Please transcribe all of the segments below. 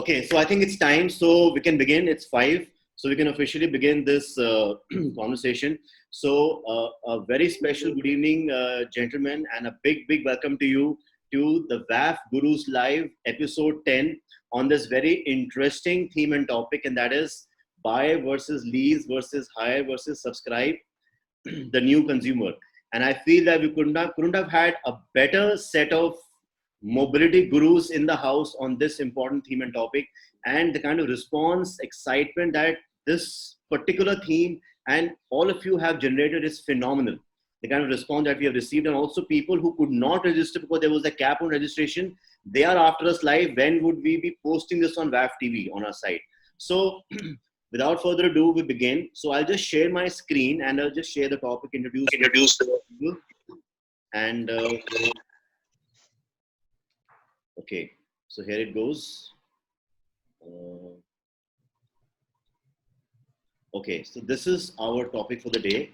Okay, so I think it's time. So we can begin. It's 5. So we can officially begin this conversation. So a very special good evening, gentlemen, and a big welcome to you to the WAF Gurus Live episode 10 on this very interesting theme and topic, and that is buy versus lease versus hire versus subscribe, the new consumer. And I feel that we couldn't have had a better set of mobility gurus in the house on this important theme and topic, and the kind of response, excitement that this particular theme and all of you have generated is phenomenal. The kind of response that we have received, and also people who could not register because there was a cap on registration, they are after us live. When would we be posting this on WAF TV on our site? So without further ado, we begin. So I'll just share my screen and I'll just share the topic, introduce the people, and okay, so here it goes. Okay, so this is our topic for the day.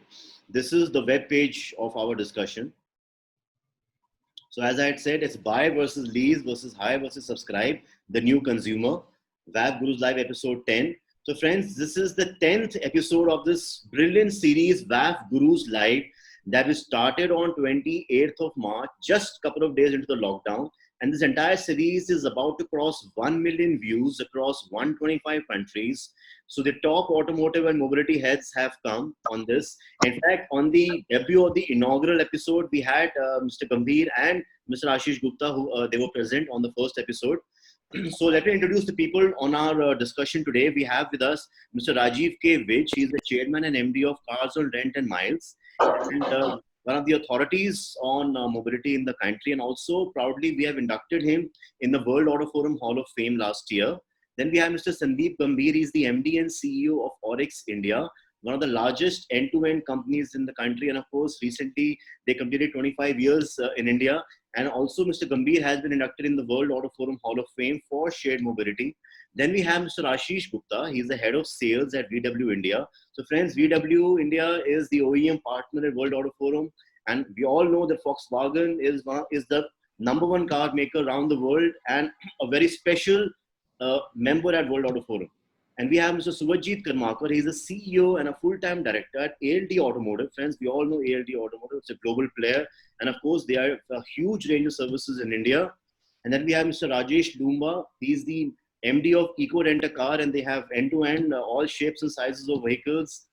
This is the web page of our discussion. So as I had said, it's buy versus lease versus hire versus subscribe, the new consumer. WAF Gurus Live episode 10. So friends, this is the 10th episode of this brilliant series, WAF Gurus Live, that we started on 28th of March, just a couple of days into the lockdown. And this entire series is about to cross 1 million views across 125 countries. So the top automotive and mobility heads have come on this. In fact, on the debut of the inaugural episode, we had Mr. Gambhir and Mr. Ashish Gupta, who they were present on the first episode. So let me introduce the people on our discussion today. We have with us Mr. Rajiv K. Vich. He is the chairman and MD of Carzonrent and Miles, and one of the authorities on mobility in the country. And also proudly, we have inducted him in the World Auto Forum Hall of Fame last year. Then we have Mr. Sandeep Gambhir. He's the MD and CEO of Orix India, one of the largest end-to-end companies in the country. And of course, recently they completed 25 years in India. And also Mr. Gambhir has been inducted in the World Auto Forum Hall of Fame for shared mobility. Then we have Mr. Ashish Gupta. He's the head of sales at VW India. So friends, VW India is the OEM partner at World Auto Forum. And we all know that Volkswagen is the #1 car maker around the world and a very special member at World Auto Forum. And we have Mr. Suvajit Karmakar. He's a CEO and a full-time director at ALD Automotive. Friends, we all know ALD Automotive. It's a global player. And of course, they have a huge range of services in India. And then we have Mr. Rajesh Loomba. He's the MD of Eco Rent a Car, and they have end-to-end all shapes and sizes of vehicles.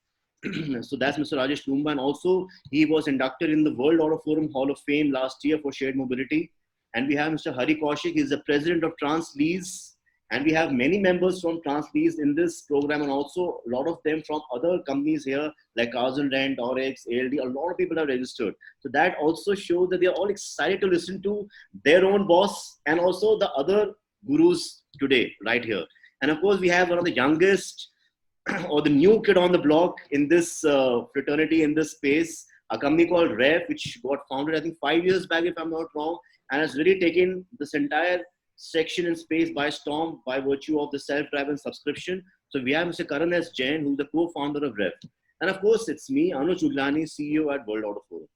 So that's Mr. Rajesh Loomba. And also, he was inducted in the World Auto Forum Hall of Fame last year for shared mobility. And we have Mr. Kaushik. He's the president of Tranzlease. And we have many members from Tranzlease in this program, and also a lot of them from other companies here like Carzonrent, Orix, ALD. A lot of people have registered. So that also shows that they are all excited to listen to their own boss and also the other gurus today, right here. And of course, we have one of the youngest or the new kid on the block in this fraternity, in this space, a company called Revv, which got founded, I think, 5 years back, if I'm not wrong, and has really taken this entire section and space by storm by virtue of the self-driven subscription. So we have Mr. Karan as Jain, who's the co-founder of Revv. And of course, it's me, Anuj Guglani, CEO at World Auto Forum.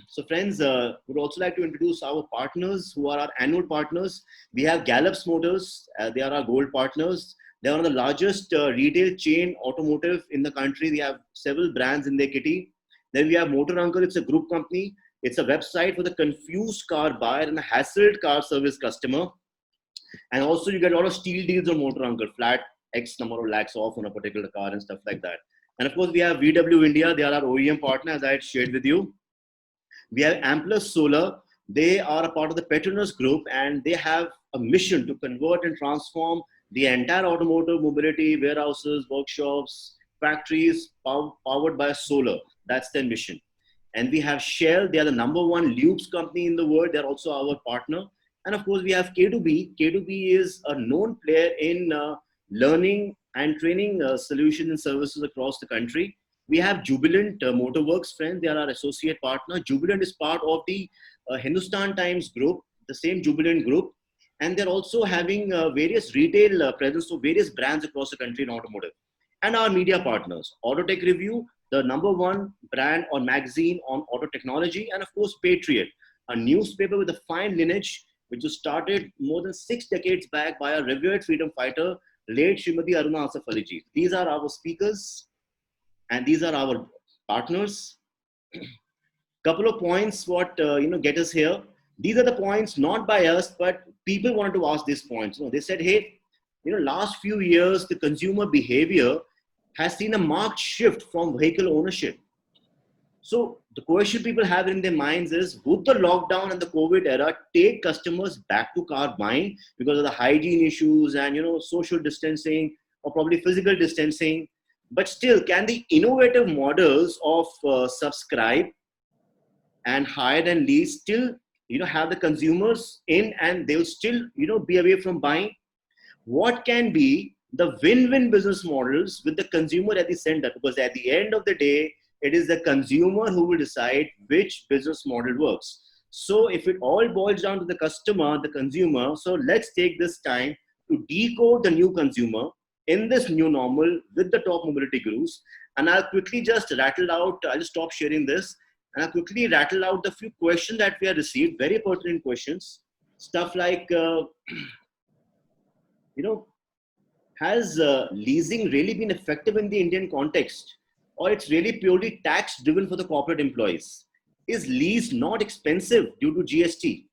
So friends, would also like to introduce our partners who are our annual partners. We have Gallops Motors. They are our gold partners. They are one of the largest retail chain automotive in the country. They have several brands in their kitty. Then we have Motor Uncle. It's a group company. It's a website for the confused car buyer and a hassled car service customer. And also you get a lot of steal deals on Motor Uncle, flat X number of lakhs off on a particular car and stuff like that. And of course we have VW India. They are our OEM partner, as I had shared with you. We have Amplus Solar. They are a part of the Petronas group, and they have a mission to convert and transform the entire automotive mobility, warehouses, workshops, factories powered by solar. That's their mission. And we have Shell. They are the #1 lubes company in the world. They're also our partner. And of course, we have K2B. K2B is a known player in learning and training solutions and services across the country. We have Jubilant Motorworks, friends. They are our associate partner. Jubilant is part of the Hindustan Times group, the same Jubilant group. And they're also having various retail presence of various brands across the country in automotive. And our media partners, Autotech Review, the #1 brand or magazine on auto technology, and of course Patriot, a newspaper with a fine lineage which was started more than 6 decades back by a revered freedom fighter, late Srimati Aruna Asaf Ali ji. These are our speakers and these are our partners. Couple of points what get us here. These are the points not by us, but people wanted to ask these points. They said, hey, last few years the consumer behavior has seen a marked shift from vehicle ownership. So the question people have in their minds is, would the lockdown and the COVID era take customers back to car buying because of the hygiene issues and social distancing or probably physical distancing? But still, can the innovative models of subscribe and hire and lease still have the consumers in, and they'll still be away from buying? What can be the win-win business models with the consumer at the center? Because at the end of the day, it is the consumer who will decide which business model works. So if it all boils down to the customer, the consumer, so let's take this time to decode the new consumer in this new normal with the top mobility gurus. And I'll quickly just rattle out, I'll just stop sharing this, and I'll quickly rattle out the few questions that we have received, very pertinent questions. Stuff like, has leasing really been effective in the Indian context? Or it's really purely tax driven for the corporate employees? Is lease not expensive due to GST?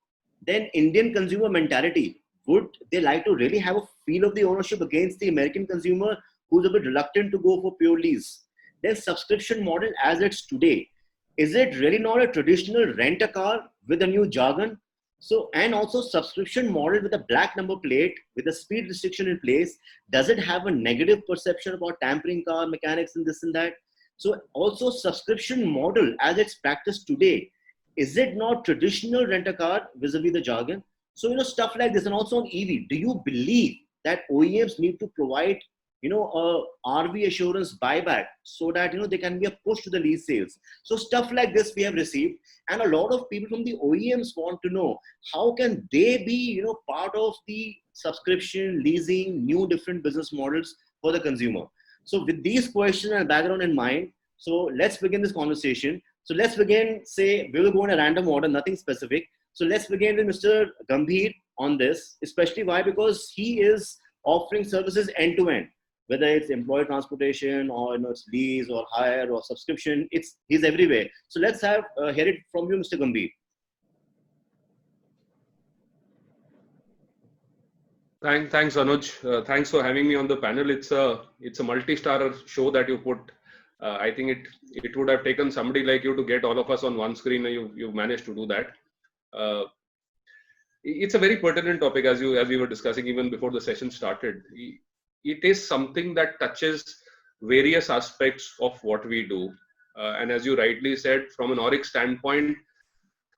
Then Indian consumer mentality, would they like to really have a feel of the ownership against the American consumer who's a bit reluctant to go for pure lease? Then subscription model as it's today, is it really not a traditional rent a car with a new jargon? So, and also subscription model with a black number plate with a speed restriction in place, does it have a negative perception about tampering car mechanics and this and that? So also subscription model as it's practiced today, is it not traditional rent a car vis-a-vis the jargon? So, stuff like this. And also on EV, do you believe that OEMs need to provide, a RV assurance buyback so that, they can be a push to the lease sales? So stuff like this we have received. And a lot of people from the OEMs want to know, how can they be, part of the subscription, leasing, new different business models for the consumer? So with these questions and background in mind, so let's begin this conversation. So let's begin, say, we will go in a random order, nothing specific. So let's begin with Mr. Gambhir on this, especially why? Because he is offering services end to end, whether it's employee transportation or it's lease or hire or subscription, he's everywhere. So let's hear it from you, Mr. Gambhir. Thanks, Anuj. Thanks for having me on the panel. It's a multi-star show that you put. I think it would have taken somebody like you to get all of us on one screen, and you've managed to do that. It's a very pertinent topic, as we were discussing even before the session started. It is something that touches various aspects of what we do, and as you rightly said, from an Orix standpoint,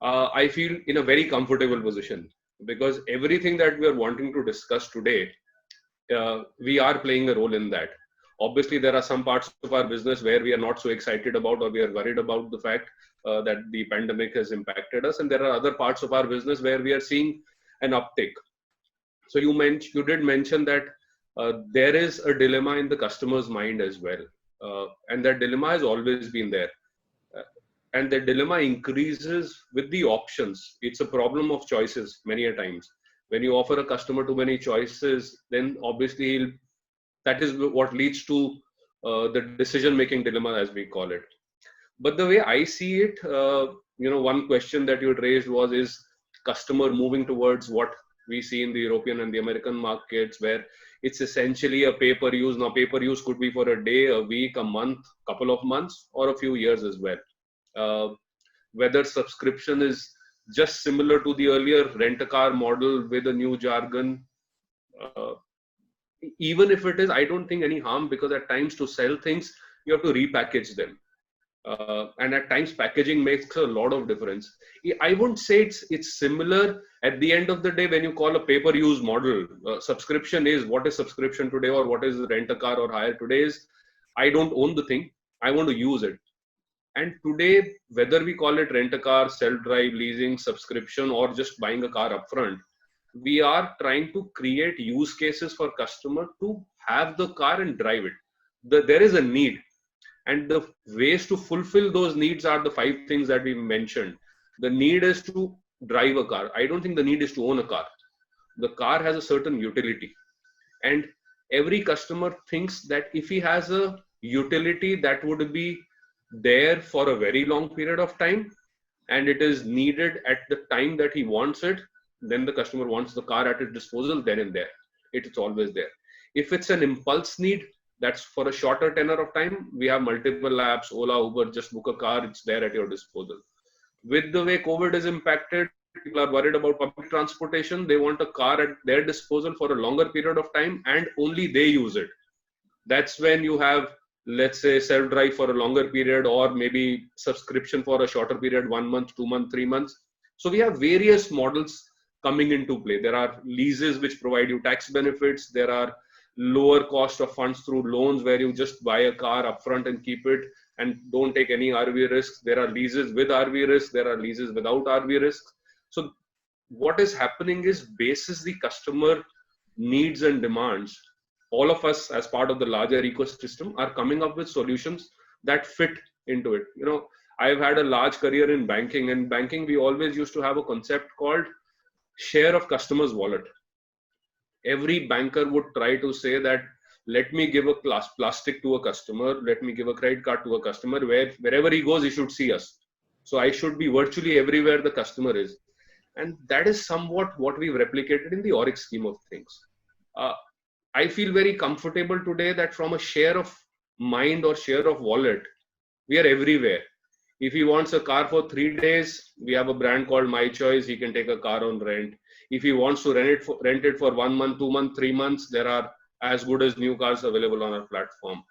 I feel in a very comfortable position, because everything that we are wanting to discuss today, we are playing a role in that. Obviously, there are some parts of our business where we are not so excited about, or we are worried about the fact that the pandemic has impacted us, and there are other parts of our business where we are seeing an uptick. So you did mention that there is a dilemma in the customer's mind as well, and that dilemma has always been there. And the dilemma increases with the options. It's a problem of choices many a times. When you offer a customer too many choices, then obviously that is what leads to the decision-making dilemma, as we call it. But the way I see it, one question that you had raised was, is customer moving towards what we see in the European and the American markets, where it's essentially a pay-per-use. Now, pay-per-use could be for a day, a week, a month, couple of months, or a few years as well. Whether subscription is just similar to the earlier rent-a-car model with a new jargon, even if it is, I don't think any harm, because at times to sell things, you have to repackage them. And at times packaging makes a lot of difference. I wouldn't say it's similar. At the end of the day, when you call a pay-per-use model, subscription is, what is subscription today, or what is rent-a-car or hire today is, I don't own the thing, I want to use it. And today, whether we call it rent-a-car, self-drive, leasing, subscription, or just buying a car upfront, we are trying to create use cases for customer to have the car and drive it. There is a need, and the ways to fulfill those needs are the 5 things that we mentioned. The need is to drive a car. I don't think the need is to own a car. The car has a certain utility, and every customer thinks that if he has a utility that would be there for a very long period of time and it is needed at the time that he wants it, then the customer wants the car at his disposal then and there. It's always there. If it's an impulse need, that's for a shorter tenor of time. We have multiple apps, Ola, Uber, just book a car, it's there at your disposal. With the way COVID is impacted, people are worried about public transportation. They want a car at their disposal for a longer period of time and only they use it. That's when you have, let's say, self-drive for a longer period, or maybe subscription for a shorter period, 1 month, 2 months, 3 months. So we have various models coming into play. There are leases which provide you tax benefits. There are lower cost of funds through loans where you just buy a car upfront and keep it and don't take any RV risks. There are leases with RV risks. There are leases without RV risks. So what is happening is, basis the customer needs and demands, all of us as part of the larger ecosystem are coming up with solutions that fit into it. I've had a large career in banking, and banking, we always used to have a concept called share of customer's wallet. Every banker would try to say that, let me give a plastic to a customer, let me give a credit card to a customer, wherever he goes, he should see us. So I should be virtually everywhere the customer is. And that is somewhat what we've replicated in the Orix scheme of things. I feel very comfortable today that from a share of mind or share of wallet, we are everywhere. If he wants a car for 3 days, we have a brand called My Choice. He can take a car on rent. If he wants to rent it for 1 month, 2 months, 3 months, there are as good as new cars available on our platform.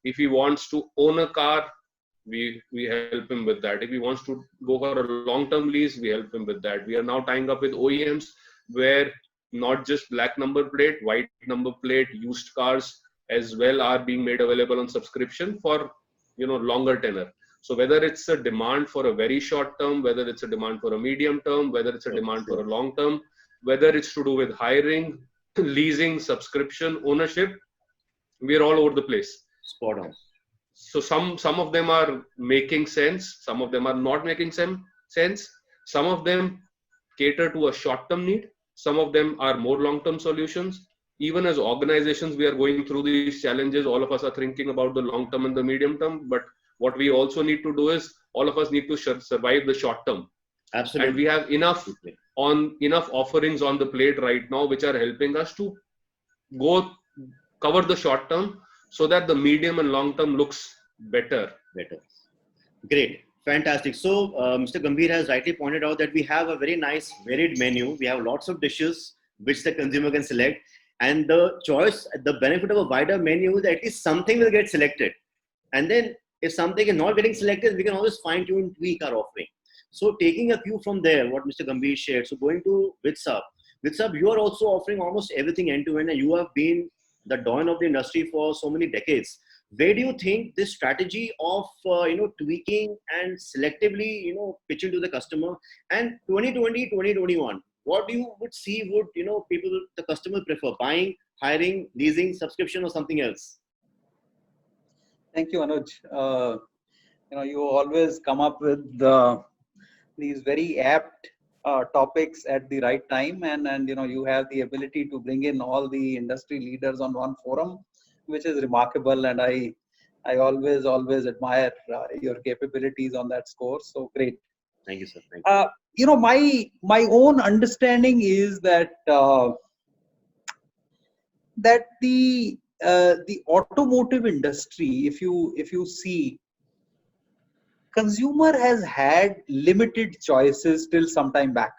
If he wants to own a car, we help him with that. If he wants to go for a long-term lease, we help him with that. We are now tying up with OEMs where not just black number plate, white number plate, used cars as well are being made available on subscription for longer tenor. So whether it's a demand for a very short term, whether it's a demand for a medium term, whether it's a demand for a long term, whether it's to do with hiring, leasing, subscription, ownership, we're all over the place. Spot on. So some of them are making sense, some of them are not making sense. Some of them cater to a short-term need. Some of them are more long-term solutions. Even as organizations, we are going through these challenges. All of us are thinking about the long-term and the medium-term. But what we also need to do is, all of us need to survive the short-term. Absolutely. And we have enough offerings on the plate right now, which are helping us to go cover the short-term so that the medium and long-term looks better. Great. Fantastic. So, Mr. Gambhir has rightly pointed out that we have a very nice varied menu. We have lots of dishes which the consumer can select. And the choice, the benefit of a wider menu is that at least something will get selected. And then if something is not getting selected, we can always fine tune, tweak our offering. So taking a cue from there, what Mr. Gambhir shared, so going to WitsUp, you are also offering almost everything end to end, and you have been the dawn of the industry for so many decades. Where do you think this strategy of tweaking and selectively pitching to the customer, and 2020 2021, what do you would see would people, the customer, prefer buying, hiring, leasing, subscription, or something else? Thank you, Anuj. You always come up with these very apt topics at the right time, and you have the ability to bring in all the industry leaders on one forum, which is remarkable, and I always admire your capabilities on that score. So great. Thank you, sir. Thank you. My own understanding is that the automotive industry, if you see, consumer has had limited choices till some time back.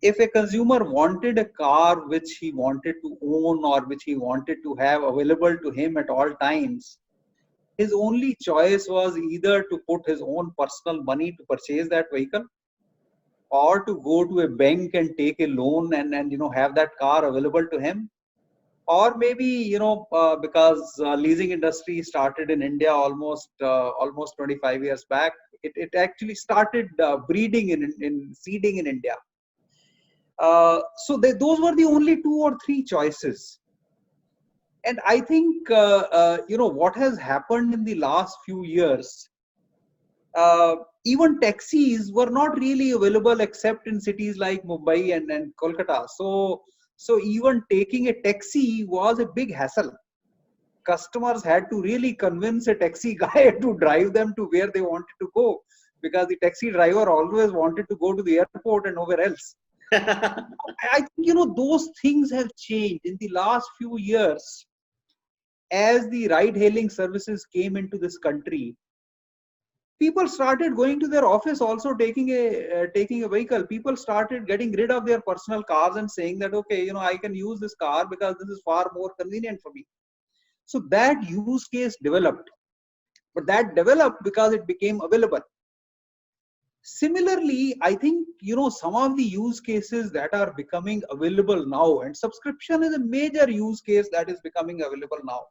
If a consumer wanted a car which he wanted to own or which he wanted to have available to him at all times, his only choice was either to put his own personal money to purchase that vehicle, or to go to a bank and take a loan and have that car available to him, or maybe because leasing industry started in India almost 25 years back, it actually started breeding in seeding in India. So those were the only 2 or 3 choices. And I think what has happened in the last few years, even taxis were not really available except in cities like Mumbai and Kolkata. So even taking a taxi was a big hassle. Customers had to really convince a taxi guy to drive them to where they wanted to go, because the taxi driver always wanted to go to the airport and nowhere else. I think, those things have changed in the last few years. As the ride hailing services came into this country, people started going to their office also taking a vehicle. People started getting rid of their personal cars and saying that, okay, I can use this car because this is far more convenient for me. So that use case developed, but that developed because it became available. Similarly, I think, some of the use cases that are becoming available now, and subscription is a major use case that is becoming available now.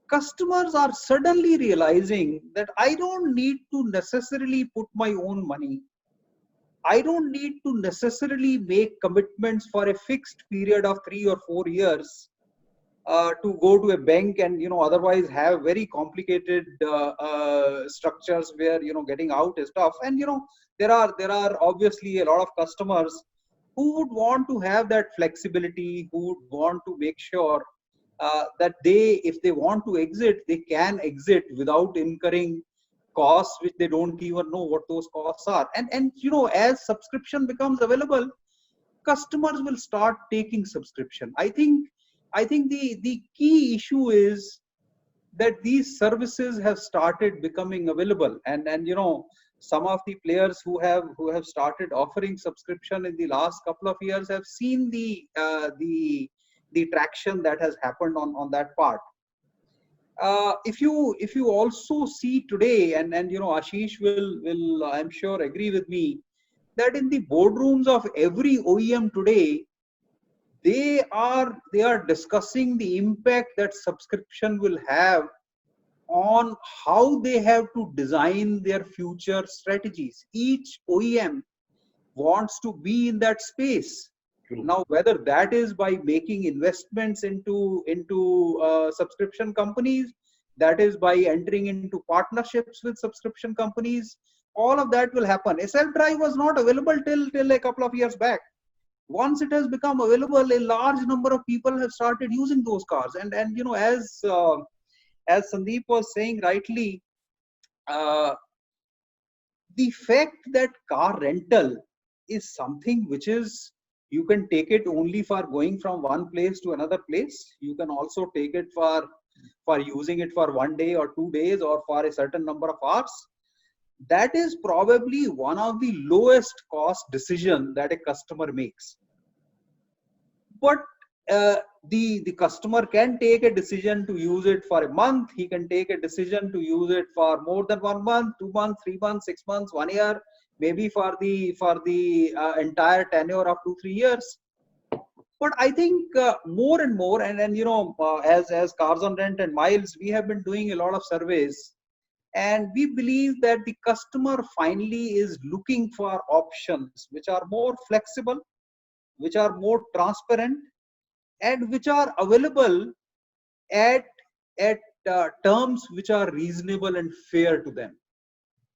Customers are suddenly realizing that I don't need to necessarily put my own money. I don't need to necessarily make commitments for a fixed period of 3 or 4 years to go to a bank and otherwise have very complicated structures where getting out is tough. And there are obviously a lot of customers who would want to have that flexibility, who would want to make sure that if they want to exit, they can exit without incurring costs which they don't even know what those costs are. And as subscription becomes available, customers will start taking subscription. I think the key issue is that these services have started becoming available, and some of the players who have started offering subscription in the last couple of years have seen the traction that has happened on that part. If you also see today, and Ashish will I'm sure agree with me, that in the boardrooms of every OEM today, they are discussing the impact that subscription will have on how they have to design their future strategies. Each OEM wants to be in that space. True. Now, whether that is by making investments into subscription companies, that is by entering into partnerships with subscription companies, all of that will happen. A self-drive was not available till a couple of years back. Once it has become available, a large number of people have started using those cars. And as Sandeep was saying rightly, uh, the fact that car rental is something which is, you can take it only for going from one place to another place. You can also take it for using it for 1 day or 2 days or for a certain number of hours. That is probably one of the lowest cost decision that a customer makes. But the customer can take a decision to use it for a month. He can take a decision to use it for more than 1 month, 2 months, 3 months, 6 months, 1 year, maybe for the entire tenure of 2-3 years. But I think more and more, and as Carzonrent and Miles, we have been doing a lot of surveys, and we believe that the customer finally is looking for options which are more flexible, which are more transparent, and which are available at terms which are reasonable and fair to them.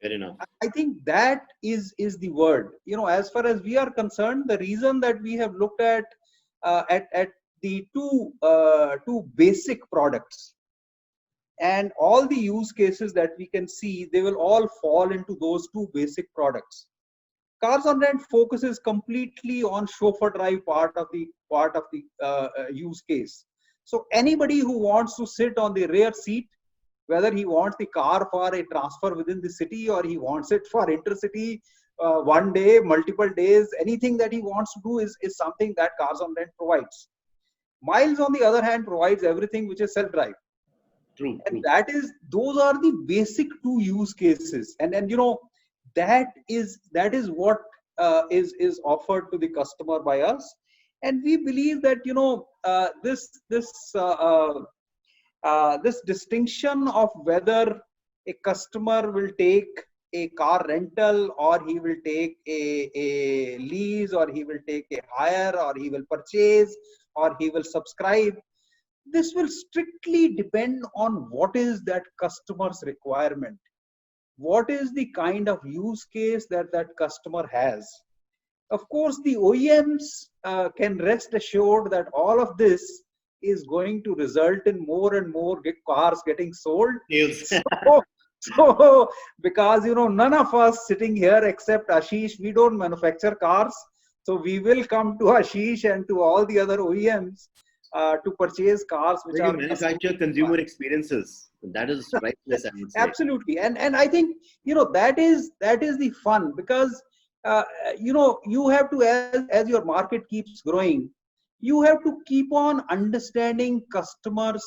Fair enough. I think that is the word. As far as we are concerned, the reason that we have looked at the two basic products, and all the use cases that we can see, they will all fall into those two basic products. Carzonrent focuses completely on chauffeur drive part of the use case. So anybody who wants to sit on the rear seat, whether he wants the car for a transfer within the city or he wants it for intercity, 1 day, multiple days, anything that he wants to do is something that Carzonrent provides. Miles, on the other hand, provides everything which is self-drive. True. And those are the basic two use cases. And that is what is offered to the customer by us. And we believe that this distinction of whether a customer will take a car rental, or he will take a lease, or he will take a hire, or he will purchase, or he will subscribe, this will strictly depend on what is that customer's requirement. what is the kind of use case that that customer has. Of course, the OEMs can rest assured that all of this is going to result in more and more cars getting sold. Yes. So, because none of us sitting here except Ashish, we don't manufacture cars. So we will come to Ashish and to all the other OEMs to purchase cars which are manufacture consumer experiences. That is priceless, I would say. Absolutely, and I think that is the fun, because you have to, as your market keeps growing, you have to keep on understanding customers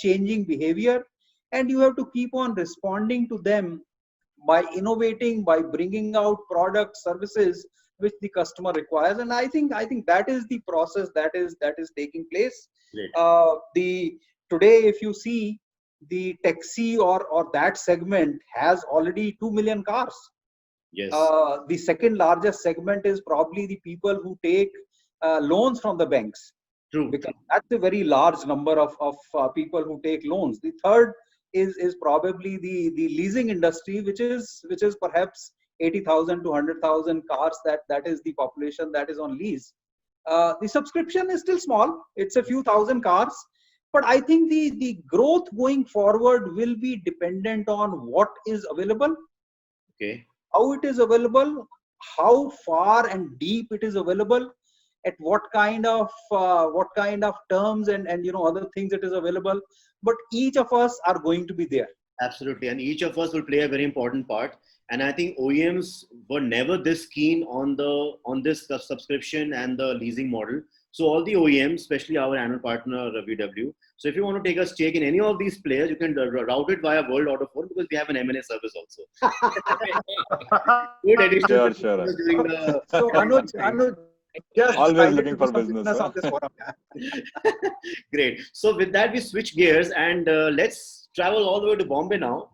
changing behavior, and you have to keep on responding to them by innovating, by bringing out products, services which the customer requires. And I think that is the process that is taking place. The today, if you see, the taxi or that segment has already 2 million cars. Yes. The second largest segment is probably the people who take loans from the banks. True. Because that's a very large number of people who take loans. The third is probably the leasing industry, which is perhaps 80,000 to 100,000 cars. That is the population that is on lease. The subscription is still small. It's a few thousand cars. But I think the growth going forward will be dependent on what is available, okay, how it is available, how far and deep it is available, at what kind of terms and other things it is available. But each of us are going to be there. Absolutely, and each of us will play a very important part. And I think OEMs were never this keen on this subscription and the leasing model. So all the OEMs, especially our annual partner VW. So if you want to take a stake in any of these players, you can route it via World Auto Phone, because we have an M&A service also. Good addition. Sure. So Anuj, just always looking for business. On this forum. Great. So with that, we switch gears and let's travel all the way to Bombay now,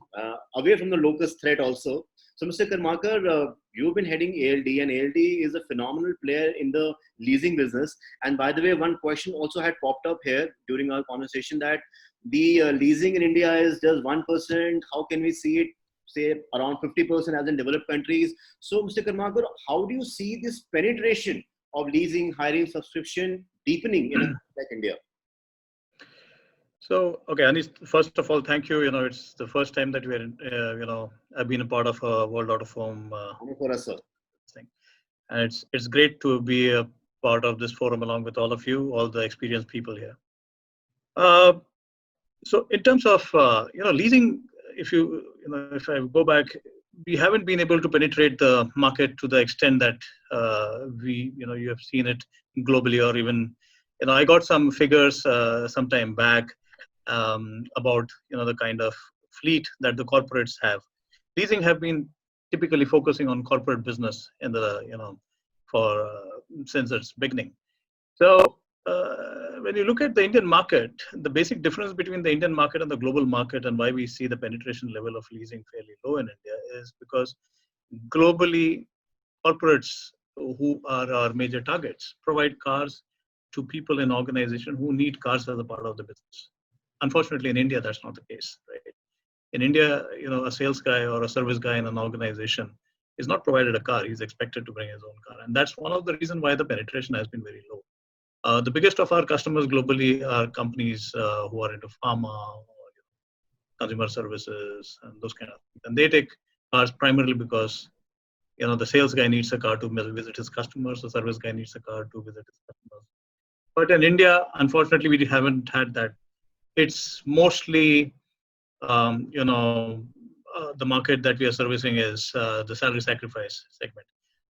away from the locust threat also. So Mr. Karmakar, you've been heading ALD, and ALD is a phenomenal player in the leasing business. And by the way, one question also had popped up here during our conversation, that the leasing in India is just 1%. How can we see it, say, around 50% as in developed countries? So Mr. Karmakar, how do you see this penetration of leasing, hiring, subscription deepening in a country like India? So, okay, Anish, first of all, thank you. It's the first time that we're, I've been a part of a World Auto Forum thing. And it's great to be a part of this forum along with all of you, all the experienced people here. So in terms of, leasing, if I go back, we haven't been able to penetrate the market to the extent that you have seen it globally, or even, I got some figures some time back about, the kind of fleet that the corporates have. Leasing have been typically focusing on corporate business in the, since its beginning. So when you look at the Indian market, the basic difference between the Indian market and the global market, and why we see the penetration level of leasing fairly low in India, is because globally, corporates, who are our major targets, provide cars to people in organization who need cars as a part of the business. Unfortunately, in India, that's not the case, right? In India, a sales guy or a service guy in an organization is not provided a car. He's expected to bring his own car. And that's one of the reasons why the penetration has been very low. The biggest of our customers globally are companies who are into pharma, or consumer services, and those kind of things. And they take cars primarily because, the sales guy needs a car to visit his customers. The service guy needs a car to visit his customers. But in India, unfortunately, we haven't had that. It's mostly, the market that we are servicing is the salary sacrifice segment.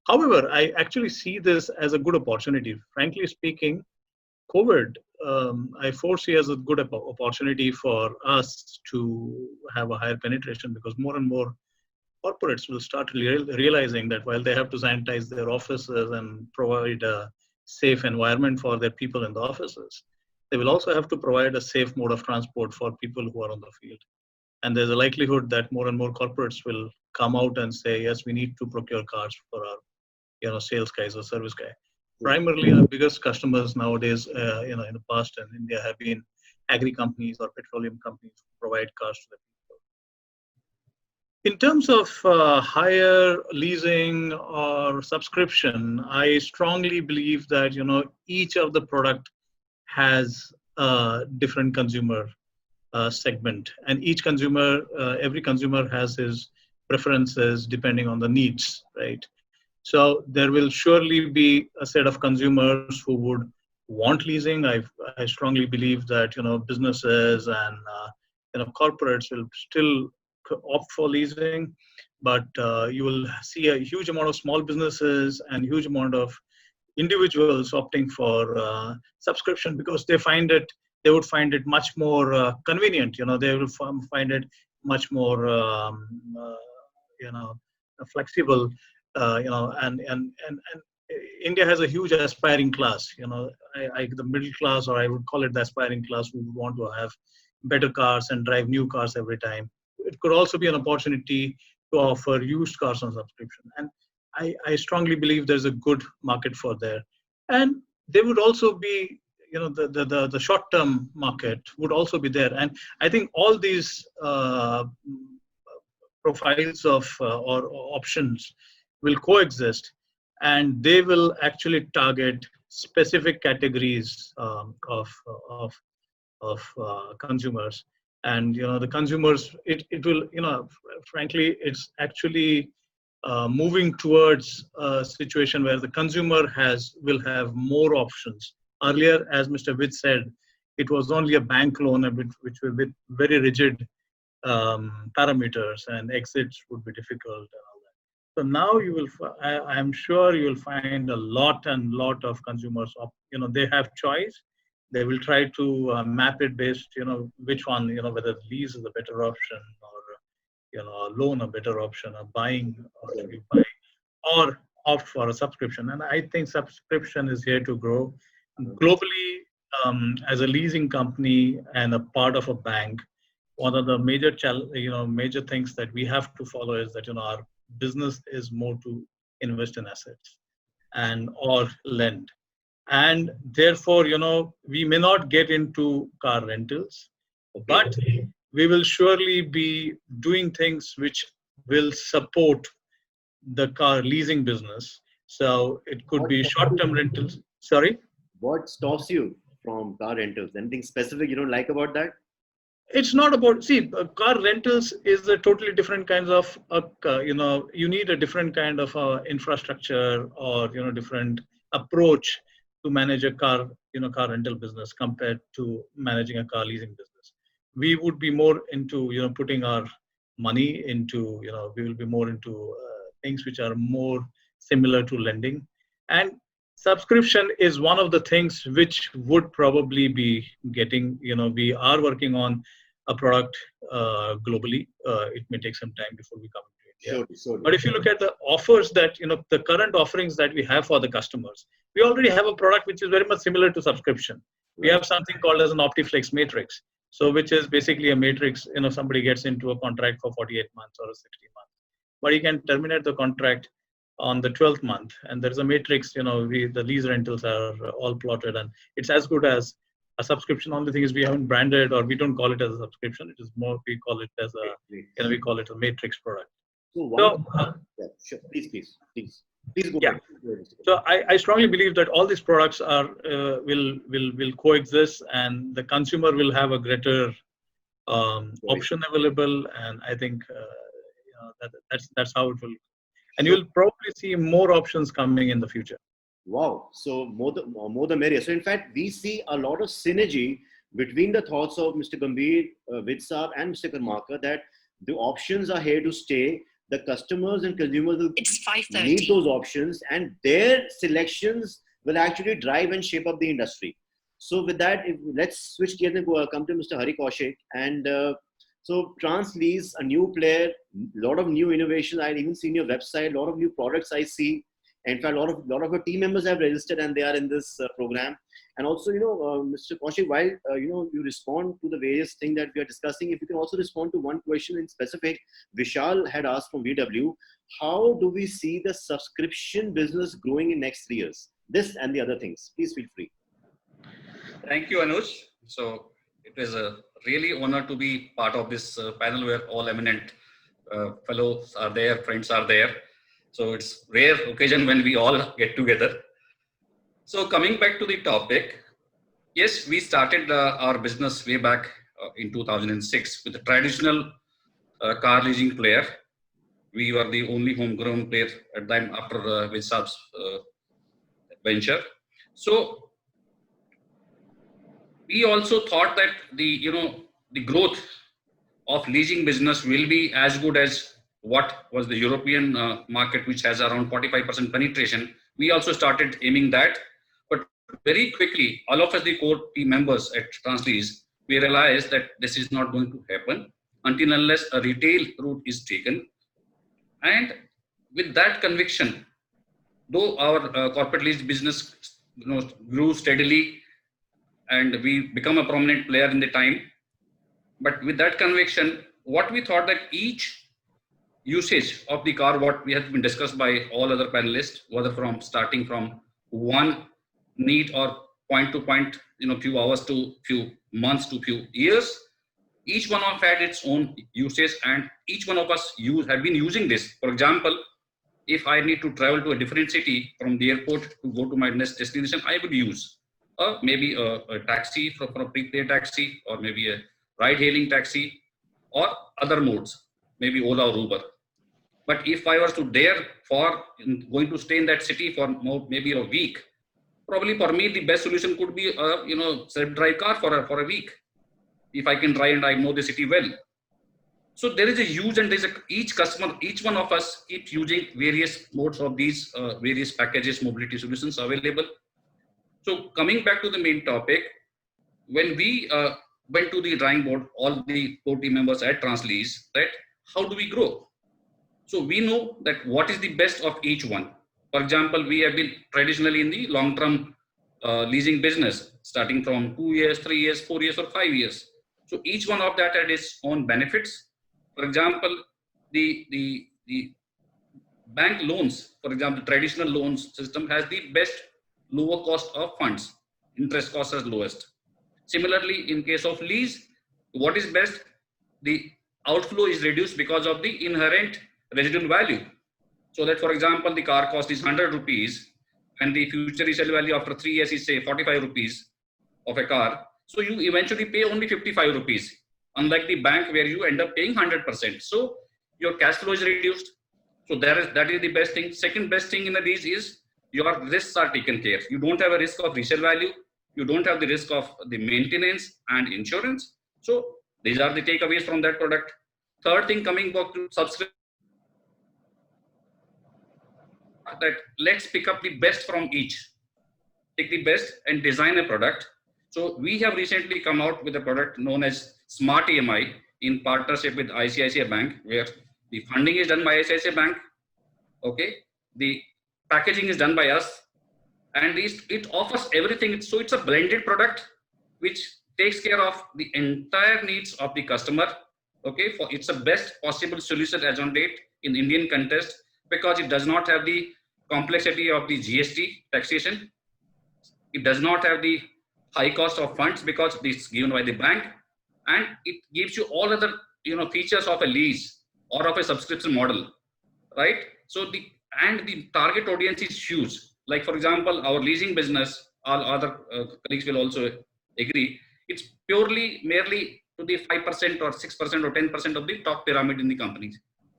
However, I actually see this as a good opportunity. Frankly speaking, COVID, I foresee as a good opportunity for us to have a higher penetration, because more and more corporates will start realizing that while they have to sanitize their offices and provide a safe environment for their people in the offices, they will also have to provide a safe mode of transport for people who are on the field. And there's a likelihood that more and more corporates will come out and say, yes, we need to procure cars for our, sales guys or service guy. Primarily, our biggest customers nowadays, in the past in India, have been agri companies or petroleum companies who provide cars to the people. In terms of hire, leasing, or subscription, I strongly believe that each of the product has a different consumer segment, and every consumer has his preferences depending on the needs, right? So there will surely be a set of consumers who would want leasing. I strongly believe that businesses and corporates will still opt for leasing, but you will see a huge amount of small businesses and huge amount of individuals opting for subscription because they would find it much more convenient. They will find it much more flexible. And India has a huge aspiring class. The middle class, or I would call it the aspiring class, who would want to have better cars and drive new cars every time. It could also be an opportunity to offer used cars on subscription, and I strongly believe there's a good market for there. And there would also be, the short-term market would also be there. And I think all these profiles of or options will coexist, and they will actually target specific categories of consumers. And the consumers, it will, frankly, it's actually moving towards a situation where the consumer will have more options. Earlier, as Mr. Vitt said, it was only a bank loan, which were with very rigid parameters, and exits would be difficult and all that. So now I'm sure you will find a lot of consumers. They have choice. They will try to map it based, which one, whether lease is a better option, or a loan a better option, or buying, or should we buy, or opt for a subscription. And I think subscription is here to grow globally. As a leasing company and a part of a bank, one of the major things that we have to follow is that our business is more to invest in assets and or lend. And therefore, we may not get into car rentals, but we will surely be doing things which will support the car leasing business. So it could be short-term rentals. Sorry? What stops you from car rentals? Anything specific you don't like about that? It's not about, car rentals is a totally different kinds of, you need a different kind of infrastructure, or, different approach to manage a car rental business compared to managing a car leasing business. We would be more into, putting our money into, we will be more into things which are more similar to lending. And subscription is one of the things which would probably be getting, we are working on a product globally. It may take some time before we come to India. Sure. But if you look at the offers that, the current offerings that we have for the customers, we already have a product which is very much similar to subscription. We have something called as an OptiFlex matrix. So which is basically a matrix, somebody gets into a contract for 48 months or 60 months, but he can terminate the contract on the 12th month. And there's a matrix, the lease rentals are all plotted, and it's as good as a subscription. Only thing is we haven't branded, or we don't call it as a subscription. It is more, we call it as we call it a matrix product. So sure. Please go yeah. back. So I strongly believe that all these products are will coexist, and the consumer will have a greater option available. And I think that's how it will. And you'll probably see more options coming in the future. Wow. So more the merrier. So in fact, we see a lot of synergy between the thoughts of Mr. Gambhir, Vitt Saab, and Mr. Karmakar, that the options are here to stay. The customers and consumers will need those options, and their selections will actually drive and shape up the industry. So with that, let's switch gears and come to Mr. Hari Kaushik. And so Tranzlease, a new player, a lot of new innovations. I've even seen your website, a lot of new products I see. In fact, a lot of our team members have registered, and they are in this program. And also, Mr. Kaushik, while you respond to the various things that we are discussing, if you can also respond to one question in specific, Vishal had asked from VW, how do we see the subscription business growing in next 3 years? This and the other things. Please feel free. Thank you, Anuj. So it is a really honor to be part of this panel where all eminent fellows are there, friends are there. So it's rare occasion when we all get together. So coming back to the topic, yes, we started our business way back in 2006 with a traditional car leasing player. We were the only homegrown player at the time after Vitsab's venture. So we also thought that the growth of leasing business will be as good as what was the European market, which has around 45% penetration. We also started aiming that, but very quickly, all of us, the core team members at Tranzlease, we realized that this is not going to happen until unless a retail route is taken. And with that conviction, though our corporate lease business grew steadily and we become a prominent player in the time, but with that conviction, what we thought that each usage of the car, what we have been discussed by all other panelists, whether from starting from one need or point to point, few hours to few months to few years, each one of had its own usage, and each one of us have been using this. For example, if I need to travel to a different city from the airport to go to my next destination, I would use maybe a taxi for a prepaid taxi, or maybe a ride-hailing taxi, or other modes, maybe Ola or Uber. But if I was going to stay in that city for maybe a week, probably for me the best solution could be a self-drive car for a week, if I can drive and I know the city well. So there is a huge, and each customer, each one of us keeps using various modes of these various packages, mobility solutions available. So coming back to the main topic, when we went to the drawing board, all the core team members at Tranzlease, that how do we grow? So we know that what is the best of each one. For example, we have been traditionally in the long-term leasing business, starting from 2 years, 3 years, 4 years, or 5 years. So each one of that had its own benefits. For example, the bank loans, for example, traditional loans system has the best lower cost of funds, interest cost is lowest. Similarly, in case of lease, what is best? The outflow is reduced because of the inherent residual value. So that, for example, the car cost is 100 rupees and the future resale value after 3 years is say 45 rupees of a car. So you eventually pay only 55 rupees, unlike the bank where you end up paying 100%. So your cash flow is reduced. So that is the best thing. Second best thing in a lease is your risks are taken care. You don't have a risk of resale value. You don't have the risk of the maintenance and insurance. So these are the takeaways from that product. Third thing, coming back to subscription, that let's pick up the best from each. Take the best and design a product. So we have recently come out with a product known as Smart EMI in partnership with ICICI Bank, where the funding is done by ICICI Bank. Okay, the packaging is done by us, and it offers everything. So it's a blended product which takes care of the entire needs of the customer. Okay, it's the best possible solution as on date in Indian context, because it does not have the complexity of the GST taxation. It does not have the high cost of funds because it's given by the bank, and it gives you all other features of a lease or of a subscription model, right? So the target audience is huge. Like, for example, our leasing business, all other colleagues will also agree, it's merely to the 5% or 6% or 10% of the top pyramid in the companies.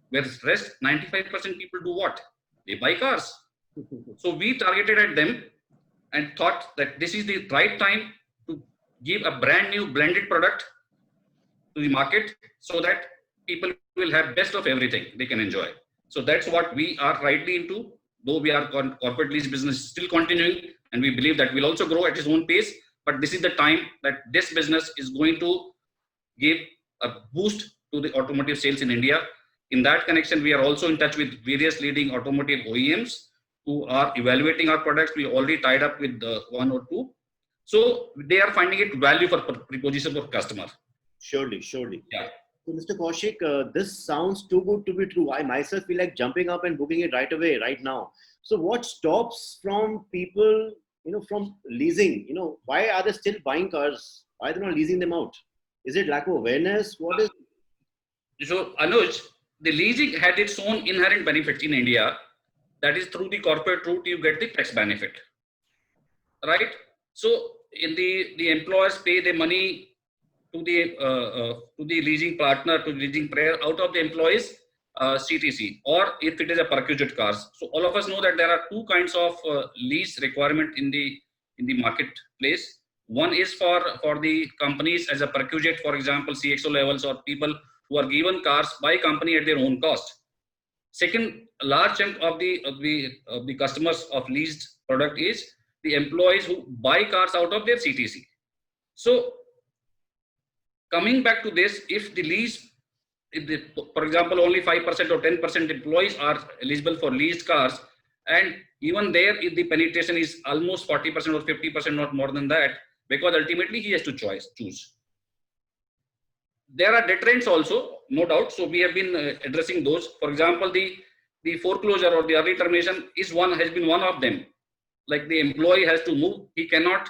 Whereas rest 95% people do what? They buy cars. So we targeted at them and thought that this is the right time to give a brand new blended product to the market, so that people will have best of everything they can enjoy. So that's what we are rightly into. Though we are corporate lease business still continuing, and we believe that will also grow at its own pace. But this is the time that this business is going to give a boost to the automotive sales in India. In that connection, we are also in touch with various leading automotive OEMs who are evaluating our products. We already tied up with one or two. So they are finding it value for proposition for customer. Surely. Yeah. So Mr. Kaushik, this sounds too good to be true. I myself feel like jumping up and booking it right away, right now. So what stops from people, from leasing? Why are they still buying cars? Why are they not leasing them out? Is it lack of awareness? What is? So Anuj, the leasing had its own inherent benefits in India. That is, through the corporate route, you get the tax benefit, right? So in the employers pay the money to the leasing partner, to the leasing player out of the employees CTC, or if it is a perquisite cars. So all of us know that there are two kinds of lease requirement in the marketplace. One is for the companies as a perquisite, for example, CXO levels, or people who are given cars by company at their own cost. Second, a large chunk of the customers of leased product is the employees who buy cars out of their CTC. So coming back to this, if the lease, for example, only 5% or 10% employees are eligible for leased cars, and even there, if the penetration is almost 40% or 50%, not more than that, because ultimately he has to choose. There are deterrents also, no doubt. So we have been addressing those. For example, the foreclosure or the early termination has been one of them. Like the employee has to move, he cannot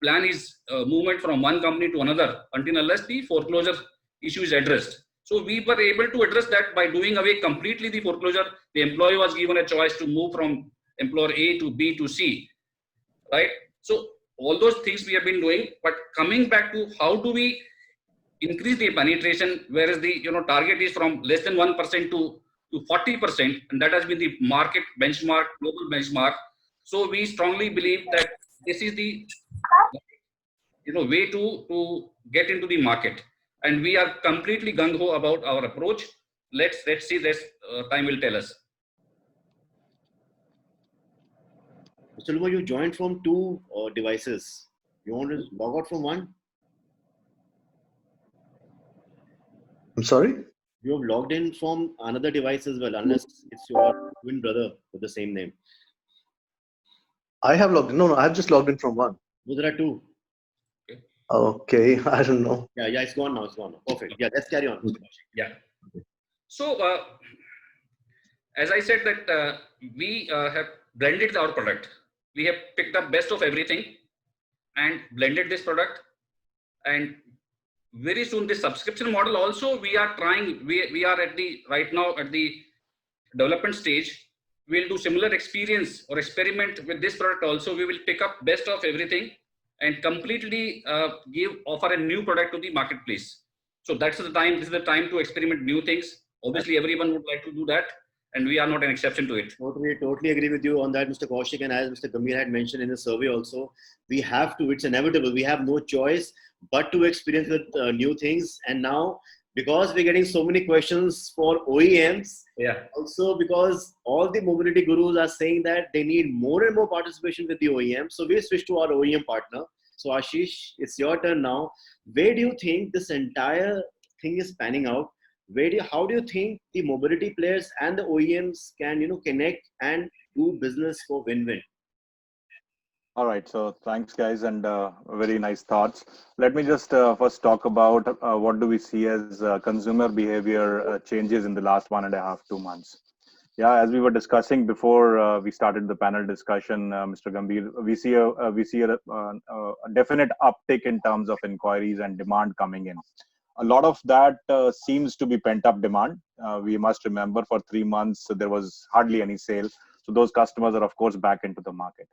plan his movement from one company to another unless the foreclosure issue is addressed. So we were able to address that by doing away completely the foreclosure. The employee was given a choice to move from employer A to B to C, right? So all those things we have been doing. But coming back to how do we increase the penetration, whereas the target is from less than 1% to 40%, and that has been the market benchmark, global benchmark. So we strongly believe that this is the way to get into the market, and we are completely gung ho about our approach. Let's see. This time will tell us. Mr. Loomba, you joined from two devices. You want to log out from one? I'm sorry? You have logged in from another device as well, unless it's your twin brother with the same name. I have logged in. No, I have just logged in from one. No, there are two. Okay, I don't know. Yeah, it's gone now. It's gone now. Perfect. Yeah, let's carry on. Yeah. So, as I said that we have blended our product. We have picked up best of everything and blended this product. And very soon, this subscription model also we are trying. We are right now at the development stage. We'll do similar experience or experiment with this product also. We will pick up best of everything and completely offer a new product to the marketplace. So that's the time. This is the time to experiment new things. Obviously, everyone would like to do that, and we are not an exception to it. Totally agree with you on that, Mr. Kaushik. And as Mr. Gambhir had mentioned in the survey also, we have to. It's inevitable. We have no choice but to experience with new things. And now, because we're getting so many questions for OEMs, also because all the mobility gurus are saying that they need more and more participation with the OEM. So we switched to our OEM partner. So Ashish, it's your turn now. Where do you think this entire thing is panning out? How do you think the mobility players and the OEMs can connect and do business for win-win? All right, so thanks guys, and very nice thoughts. Let me just first talk about what do we see as consumer behavior changes in the last 1.5 to 2 months. Yeah, as we were discussing before we started the panel discussion, Mr. Gambhir, we see a definite uptick in terms of inquiries and demand coming in. A lot of that seems to be pent-up demand. We must remember for 3 months there was hardly any sale, so those customers are of course back into the market.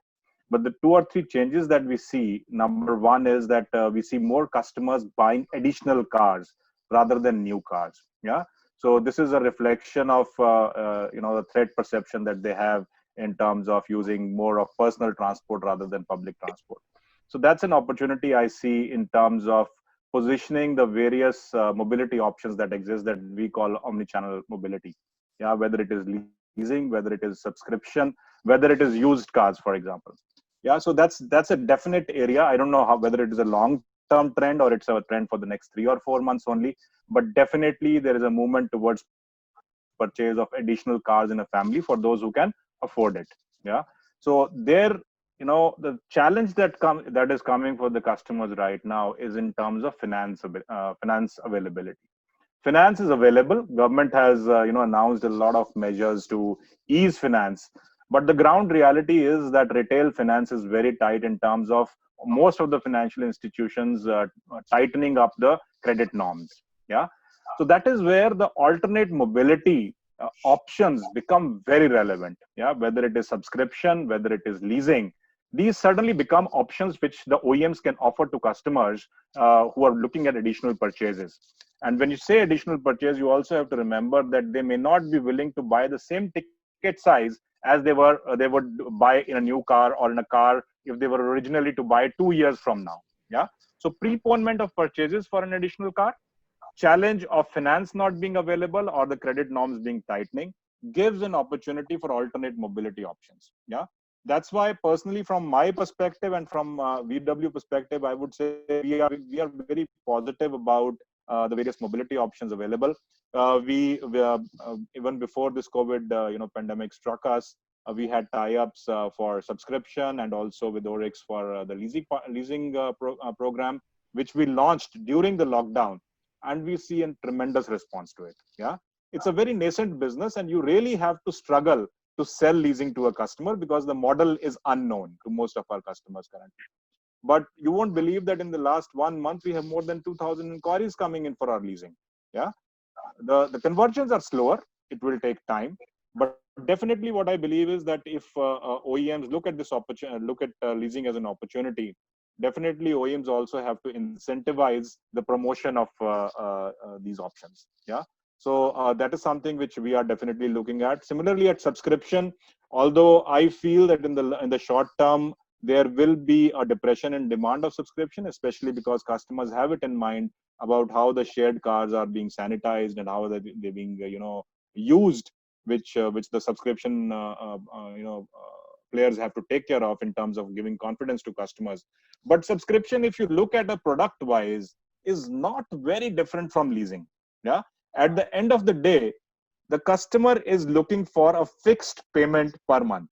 But the 2 or 3 changes that we see, number one is that we see more customers buying additional cars rather than new cars. Yeah, so this is a reflection of the threat perception that they have in terms of using more of personal transport rather than public transport. So that's an opportunity I see in terms of positioning the various mobility options that exist that we call omnichannel mobility. Yeah, whether it is leasing, whether it is subscription, whether it is used cars, for example. Yeah, so that's a definite area. I don't know whether it is a long-term trend or it's a trend for the next 3 or 4 months only, but definitely there is a movement towards purchase of additional cars in a family for those who can afford it. Yeah, so there, the challenge that is coming for the customers right now is in terms of finance availability. Finance is available. Government has announced a lot of measures to ease finance. But the ground reality is that retail finance is very tight in terms of most of the financial institutions tightening up the credit norms. Yeah, So that is where the alternate mobility options become very relevant. Yeah, whether it is subscription, whether it is leasing, these suddenly become options which the OEMs can offer to customers who are looking at additional purchases. And when you say additional purchase, you also have to remember that they may not be willing to buy the same ticket size as they would buy in a new car or in a car if they were originally to buy 2 years from now. Yeah. So preponement of purchases for an additional car, challenge of finance not being available or the credit norms being tightening gives an opportunity for alternate mobility options. Yeah. That's why personally, from my perspective and from VW perspective, I would say we are very positive about the various mobility options available. Even before this COVID pandemic struck us, we had tie-ups for subscription and also with Orix for the leasing program, which we launched during the lockdown, and we see a tremendous response to it. Yeah, it's a very nascent business, and you really have to struggle to sell leasing to a customer because the model is unknown to most of our customers currently. But you won't believe that in the last 1 month, we have more than 2,000 inquiries coming in for our leasing. Yeah. The conversions are slower. It will take time. But definitely what I believe is that if OEMs look at this opportunity, look at leasing as an opportunity, definitely OEMs also have to incentivize the promotion of these options. Yeah. So that is something which we are definitely looking at. Similarly, at subscription, although I feel that in the short term, there will be a depression in demand of subscription, especially because customers have it in mind about how the shared cars are being sanitized and how they're being used, which the subscription players have to take care of in terms of giving confidence to customers. But subscription, if you look at a product wise, is not very different from leasing. Yeah, at the end of the day, the customer is looking for a fixed payment per month.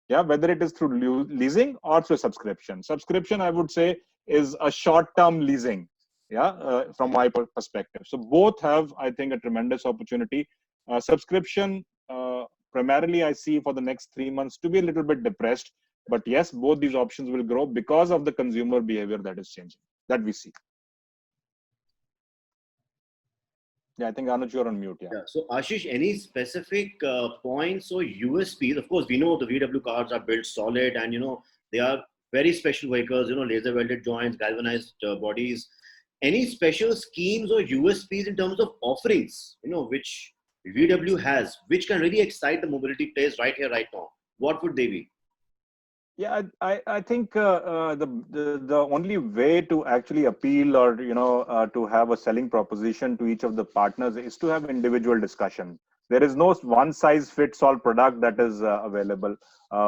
Yeah, whether it is through leasing or through subscription. Subscription, I would say, is a short-term leasing. Yeah, from my perspective. So both have, I think, a tremendous opportunity. Subscription, primarily, I see for the next 3 months to be a little bit depressed. But yes, both these options will grow because of the consumer behavior that is changing, that we see. Yeah, I think Anuj, you're on mute. Yeah. So Ashish, any specific points or USPs? Of course, we know the VW cars are built solid, and they are very special vehicles. Laser welded joints, galvanized bodies. Any special schemes or USPs in terms of offerings, which VW has, which can really excite the mobility players right here, right now? What would they be? Yeah, I think the only way to actually appeal or to have a selling proposition to each of the partners is to have individual discussion. There is no one size fits all product that is available,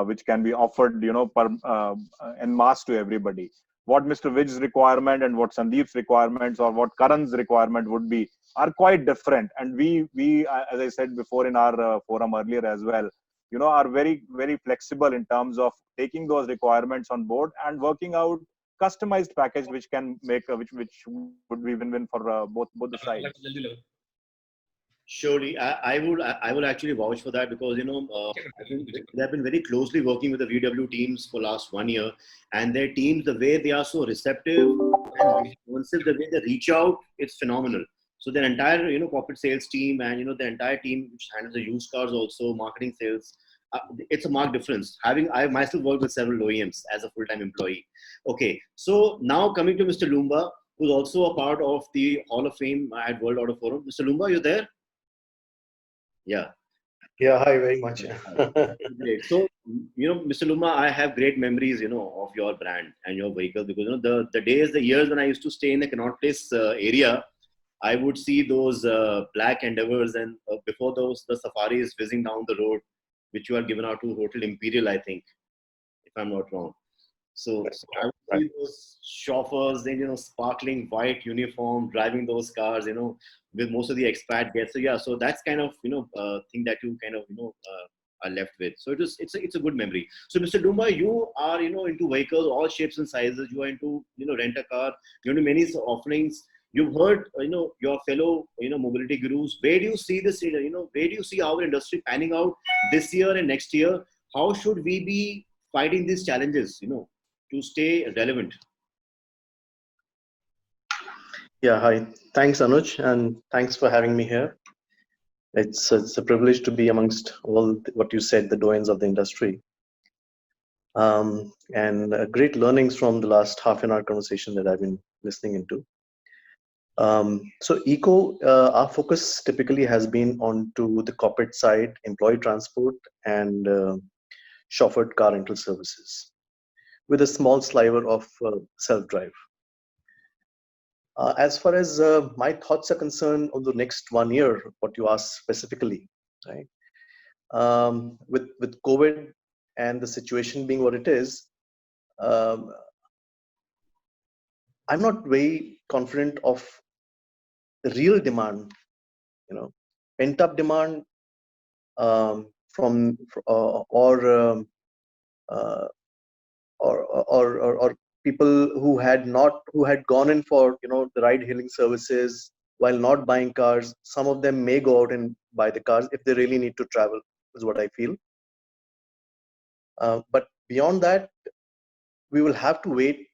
which can be offered en masse to everybody. What Mr. Vij's requirement and what Sandeep's requirements or what Karan's requirement would be are quite different. And we as I said before in our forum earlier as well, are very, very flexible in terms of taking those requirements on board and working out customized package which can make which would be win-win for both the sides. Surely, I would actually vouch for that because they've been very closely working with the VW teams for last 1 year, and their teams, the way they are so receptive and responsive, the way they reach out, it's phenomenal. So their entire corporate sales team and the entire team which handles the used cars also, marketing, sales, it's a marked difference. I myself worked with several OEMs as a full-time employee. Okay, so now coming to Mr. Loomba, who's also a part of the Hall of Fame at World Auto Forum. Mr. Loomba, you there? Yeah. Yeah, hi, very much. Great. So, Mr. Loomba, I have great memories, of your brand and your vehicle because, the days, the years when I used to stay in the Connaught Place area, I would see those black Endeavors and before those, the Safaris whizzing down the road, which you are given out to Hotel Imperial, I think, if I'm not wrong. So I would see those chauffeurs in, sparkling white uniform, driving those cars, with most of the expat guests. So yeah, so that's kind of, thing that you kind of, are left with. So it's a good memory. So Mr. Loomba, you are, into vehicles, all shapes and sizes. You are into, rent a car, you're into many offerings. You've heard, your fellow, mobility gurus. Where do you see this, where do you see our industry panning out this year and next year? How should we be fighting these challenges, to stay relevant? Yeah, hi. Thanks, Anuj, and thanks for having me here. It's a privilege to be amongst all what you said, the doyens of the industry, and great learnings from the last half an hour conversation that I've been listening into. So, our focus typically has been on to the corporate side, employee transport, and chauffeured car rental services, with a small sliver of self-drive. As far as my thoughts are concerned on the next 1 year, what you asked specifically, right? With COVID and the situation being what it is, um, I'm not very confident of the real demand. Pent up demand from uh, or people who had gone in for the ride hailing services while not buying cars. Some of them may go out and buy the cars if they really need to travel, is what I feel. But beyond that, we will have to wait,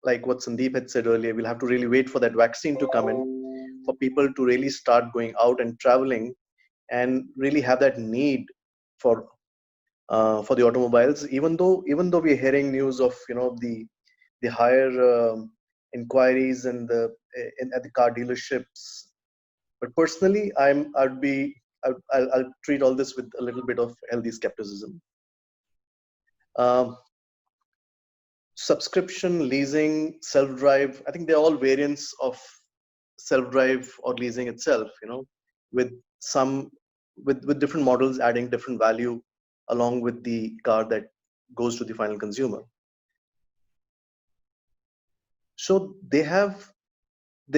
like what Sandeep had said earlier. We'll have to really wait for that vaccine to come in, for people to really start going out and traveling, and really have that need for the automobiles. Even though we're hearing news of the higher inquiries and at the car dealerships, but personally, I'll treat all this with a little bit of healthy skepticism. Um, Subscription, leasing, self-drive, I think they're all variants of self-drive or leasing itself, with some with different models adding different value along with the car that goes to the final consumer. So there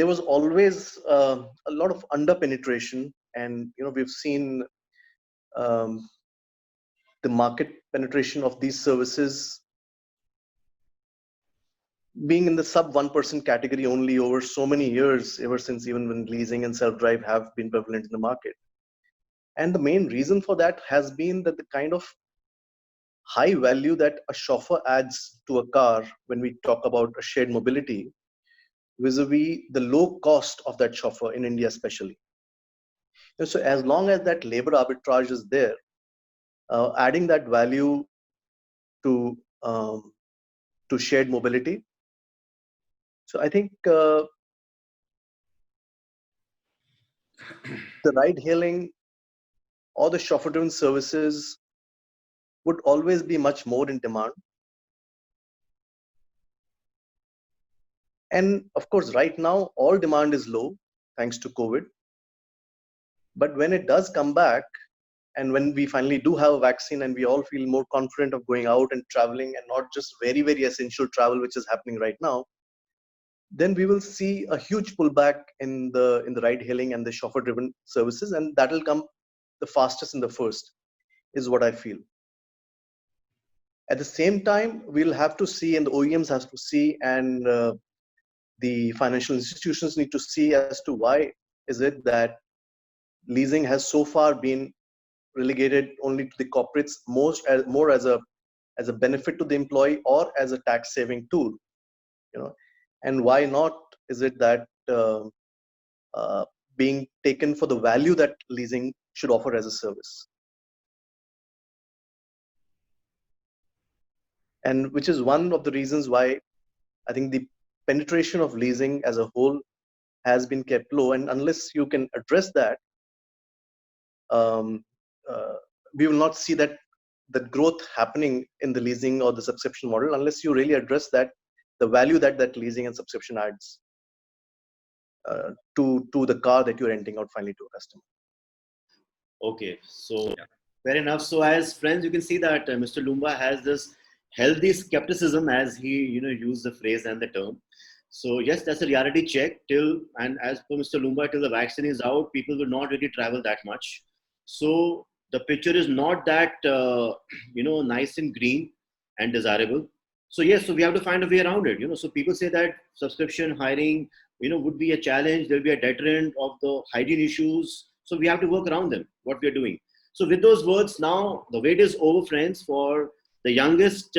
was always a lot of under penetration, and we've seen um, the market penetration of these services being in the sub 1% category only over so many years, ever since even when leasing and self-drive have been prevalent in the market. And the main reason for that has been that the kind of high value that a chauffeur adds to a car when we talk about a shared mobility, vis-a-vis the low cost of that chauffeur in India especially. And so as long as that labor arbitrage is there, adding that value to shared mobility. So I think the ride hailing or the chauffeur driven services would always be much more in demand. And of course, right now, all demand is low thanks to COVID. But when it does come back, and when we finally do have a vaccine and we all feel more confident of going out and traveling, and not just very, very essential travel, which is happening right now, then we will see a huge pullback in the ride hailing and the chauffeur driven services, and that will come the fastest and the first, is what I feel. At the same time, we'll have to see, and the OEMs have to see, and the financial institutions need to see as to why is it that leasing has so far been relegated only to the corporates, more as a benefit to the employee or as a tax saving tool, and why not is it that being taken for the value that leasing should offer as a service. And which is one of the reasons why I think the penetration of leasing as a whole has been kept low. And unless you can address that, we will not see that the growth happening in the leasing or the subscription model, unless you really address that, the value that leasing and subscription adds to the car that you're renting out finally to a customer. Okay, so fair enough. So as friends, you can see that Mr. Loomba has this healthy skepticism, as he used the phrase and the term. So yes, that's a reality check. And as per Mr. Loomba, till the vaccine is out, people will not really travel that much. So the picture is not that nice and green and desirable. So yes, so we have to find a way around it. So people say that subscription hiring would be a challenge. There'll be a deterrent of the hygiene issues. So we have to work around them, what we are doing. So with those words, now the wait is over, friends, for the youngest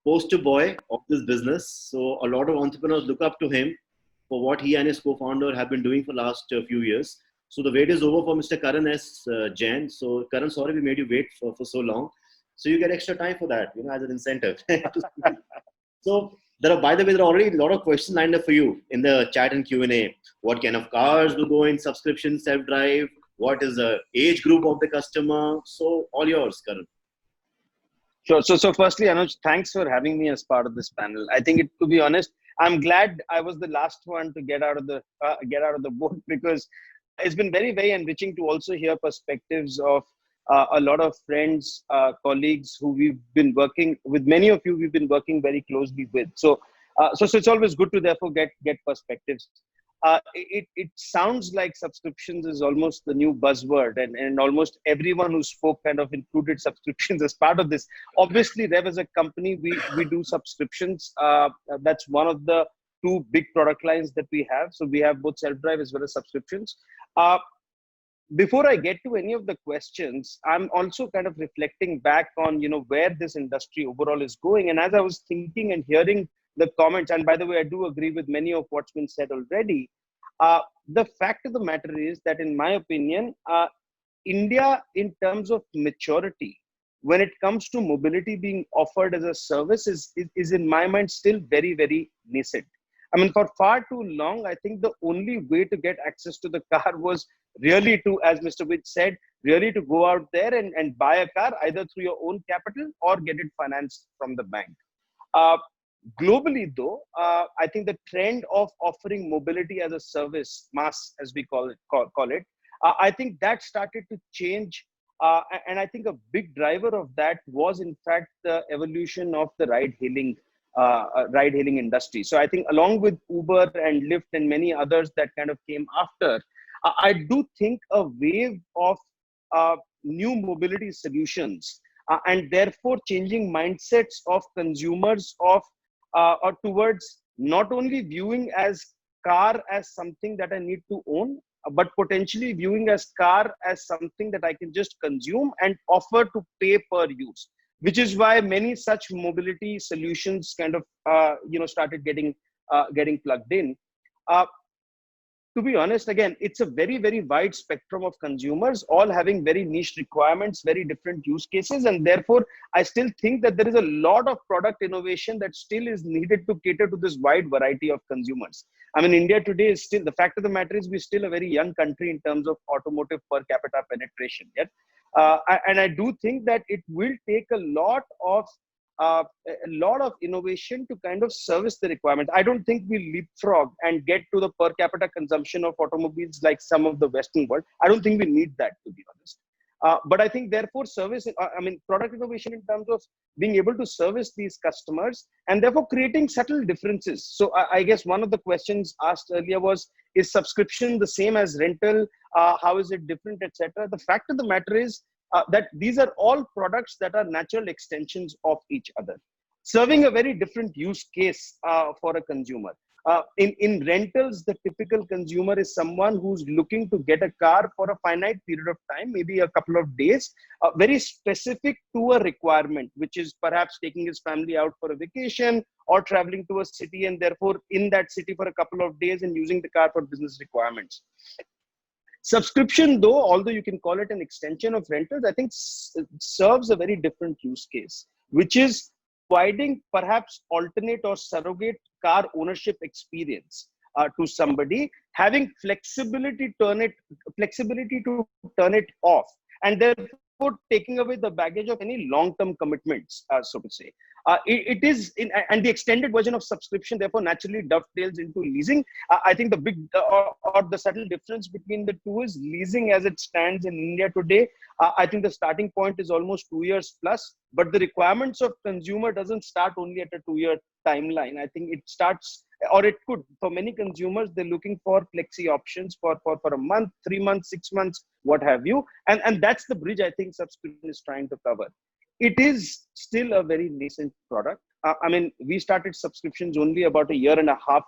poster boy of this business. So a lot of entrepreneurs look up to him. for what he and his co-founder have been doing for the last few years. So the wait is over for Mr. Karan S. Jain. So Karan, sorry we made you wait for so long. So you get extra time for that, as an incentive. So by the way, there are already a lot of questions lined up for you in the chat and Q&A. What kind of cars will go in subscription self-drive? What is the age group of the customer? So all yours, Karan. Sure. So firstly, Anuj, thanks for having me as part of this panel. I think, to be honest, I'm glad I was the last one to get out of the boat, because it's been very, very enriching to also hear perspectives of a lot of friends, colleagues who we've been working with. Many of you we've been working very closely with. So it's always good to therefore get perspectives. It sounds like subscriptions is almost the new buzzword, and almost everyone who spoke kind of included subscriptions as part of this. Obviously, Revv as a company, we do subscriptions. That's one of the two big product lines that we have. So we have both self-drive as well as subscriptions. Before I get to any of the questions, I'm also kind of reflecting back on, where this industry overall is going. And as I was thinking and hearing the comments, and by the way, I do agree with many of what's been said already. The fact of the matter is that, in my opinion, India, in terms of maturity, when it comes to mobility being offered as a service, is in my mind still very, very nascent. I mean, for far too long, I think the only way to get access to the car was really to, as Mr. Vij said, really to go out there and buy a car either through your own capital or get it financed from the bank. Globally, though, I think the trend of offering mobility as a service, MaaS as we call it, I think that started to change. And I think a big driver of that was, in fact, the evolution of the ride-hailing industry. So I think along with Uber and Lyft and many others that kind of came after, I do think a wave of new mobility solutions and therefore changing mindsets of consumers or towards not only viewing as car as something that I need to own, but potentially viewing as car as something that I can just consume and offer to pay per use, which is why many such mobility solutions kind of started getting plugged in. To be honest, again, it's a very, very wide spectrum of consumers, all having very niche requirements, very different use cases. And therefore, I still think that there is a lot of product innovation that still is needed to cater to this wide variety of consumers. I mean, India today is still, the fact of the matter is, we're still a very young country in terms of automotive per capita penetration. Yet, and I do think that it will take a lot of innovation to kind of service the requirement. I don't think we'll leapfrog and get to the per capita consumption of automobiles like some of the Western world. I don't think we need that, to be honest. But I think therefore product innovation in terms of being able to service these customers and therefore creating subtle differences. So I guess one of the questions asked earlier was, is subscription the same as rental? How is it different, etc.? The fact of the matter is, that these are all products that are natural extensions of each other, serving a very different use case for a consumer. In rentals, the typical consumer is someone who's looking to get a car for a finite period of time, maybe a couple of days, very specific to a requirement, which is perhaps taking his family out for a vacation or traveling to a city and therefore in that city for a couple of days and using the car for business requirements. Subscription, though, although you can call it an extension of rentals, I think serves a very different use case, which is providing perhaps alternate or surrogate car ownership experience to somebody, having flexibility to turn it off, and therefore taking away the baggage of any long-term commitments, so to say. It is and the extended version of subscription therefore naturally dovetails into leasing. I think the big or the subtle difference between the two is leasing as it stands in India today. I think the starting point is almost 2 years plus, but the requirements of consumer doesn't start only at a 2-year timeline. I think it starts, or it could, for many consumers, they're looking for flexi options for a month, 3 months, 6 months, what have you. And that's the bridge I think subscription is trying to cover. It is still a very nascent product. I mean, we started subscriptions only about 1.5 years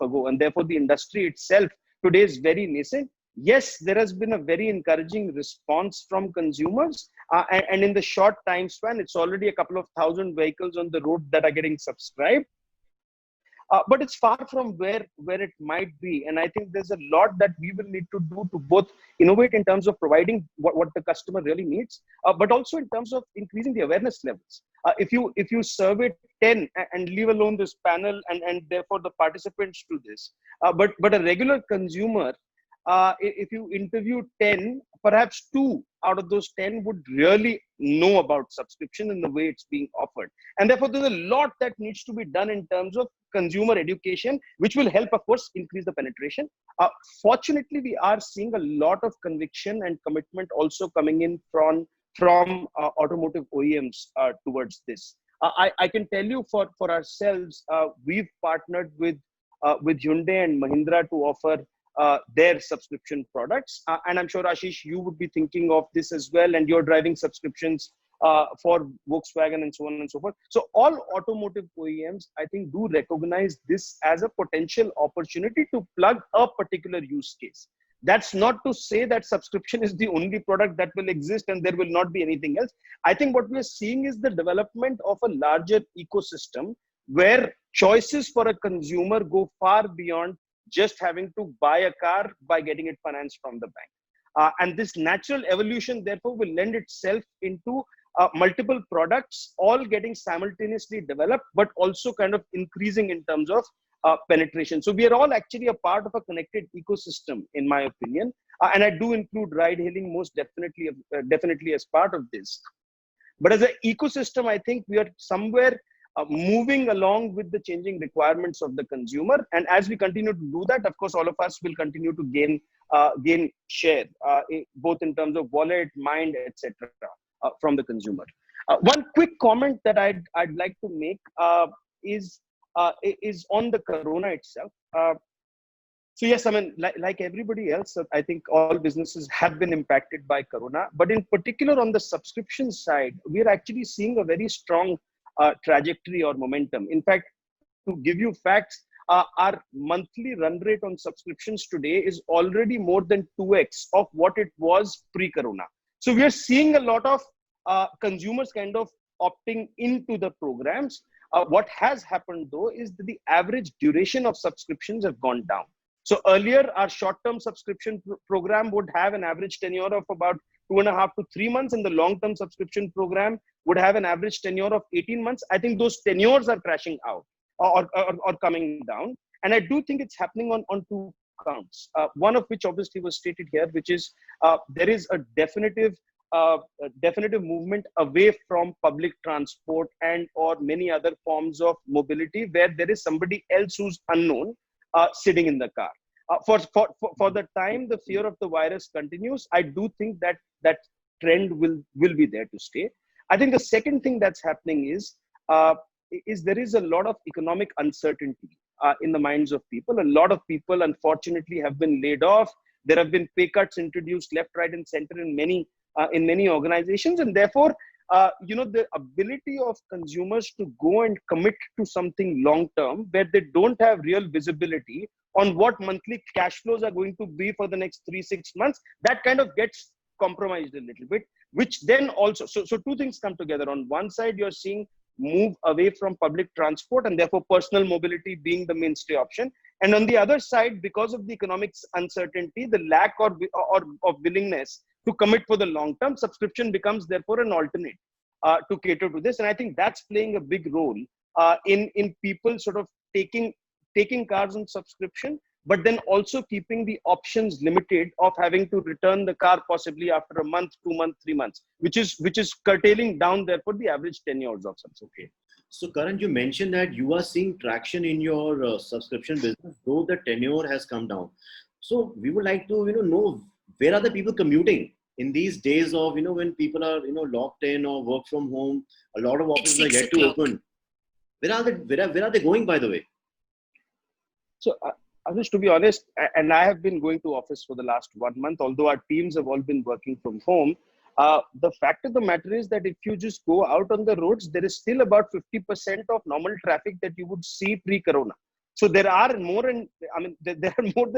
ago, and therefore the industry itself today is very nascent. Yes, there has been a very encouraging response from consumers, and in the short time span, it's already a couple of thousand vehicles on the road that are getting subscribed. but it's far from where it might be. And I think there's a lot that we will need to do to both innovate in terms of providing what the customer really needs, but also in terms of increasing the awareness levels. If you survey 10 and leave alone this panel and therefore the participants to this, but a regular consumer, if you interview 10, perhaps 2 out of those 10 would really know about subscription and the way it's being offered. And therefore, there's a lot that needs to be done in terms of consumer education, which will help, of course, increase the penetration. Fortunately, we are seeing a lot of conviction and commitment also coming in from automotive OEMs towards this. I can tell you for ourselves, we've partnered with Hyundai and Mahindra to offer their subscription products. And I'm sure, Ashish, you would be thinking of this as well, and you're driving subscriptions for Volkswagen and so on and so forth. So all automotive OEMs, I think, do recognize this as a potential opportunity to plug a particular use case. That's not to say that subscription is the only product that will exist and there will not be anything else. I think what we're seeing is the development of a larger ecosystem where choices for a consumer go far beyond just having to buy a car by getting it financed from the bank. And this natural evolution, therefore, will lend itself into multiple products, all getting simultaneously developed, but also kind of increasing in terms of penetration. So we are all actually a part of a connected ecosystem, in my opinion. And I do include ride hailing most definitely as part of this. But as an ecosystem, I think we are somewhere moving along with the changing requirements of the consumer. And as we continue to do that, of course, all of us will continue to gain share, both in terms of wallet, mind, etc., from the consumer. One quick comment that I'd like to make is on the corona itself. So yes, I mean, like everybody else, I think all businesses have been impacted by corona. But in particular, on the subscription side, we are actually seeing a very strong trajectory or momentum. In fact, to give you facts, our monthly run rate on subscriptions today is already more than 2x of what it was pre-corona. So we are seeing a lot of consumers kind of opting into the programs. What has happened though is that the average duration of subscriptions have gone down. So earlier, our short-term subscription program would have an average tenure of about 2.5 to 3 months, and the long-term subscription program would have an average tenure of 18 months. I think those tenures are crashing out or coming down. And I do think it's happening on 2 counts. One of which obviously was stated here, which is there is a definitive movement away from public transport and or many other forms of mobility where there is somebody else who's unknown sitting in the car. For the time the fear of the virus continues, I do think that trend will be there to stay. I think the second thing that's happening is there is a lot of economic uncertainty in the minds of people. A lot of people, unfortunately, have been laid off. There have been pay cuts introduced left, right, and center in many organizations, and therefore, the ability of consumers to go and commit to something long term, where they don't have real visibility on what monthly cash flows are going to be for the next 3-6 months, that kind of gets compromised a little bit. Which then also, so 2 things come together. On one side, you're seeing move away from public transport and therefore personal mobility being the mainstay option. And on the other side, because of the economic uncertainty, the lack of willingness to commit for the long term, subscription becomes therefore an alternate to cater to this. And I think that's playing a big role in people sort of taking cars on subscription, but then also keeping the options limited of having to return the car possibly after a month, 2 months, 3 months, which is curtailing down therefore the average tenures of subscription. So Karan, you mentioned that you are seeing traction in your subscription business, though the tenure has come down. So we would like to know where are the people commuting in these days of when people are locked in or work from home. A lot of offices are yet to open. Where are they going, by the way? So Anuj, to be honest, and I have been going to office for the last 1 month, although our teams have all been working from home. The fact of the matter is that if you just go out on the roads, there is still about 50% of normal traffic that you would see pre-corona. So there are more than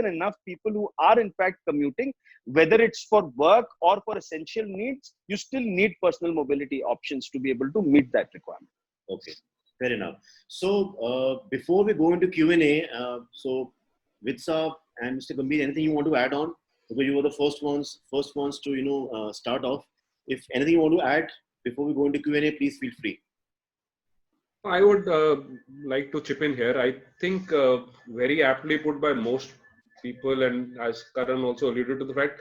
enough people who are in fact commuting, whether it's for work or for essential needs. You still need personal mobility options to be able to meet that requirement. Okay. Fair enough. So before we go into Q&A, so Vitsa and Mr. Gambhir, anything you want to add on? Because you were the first ones to start off. If anything you want to add before we go into Q&A, please feel free. I would like to chip in here. I think very aptly put by most people, and as Karan also alluded to the fact,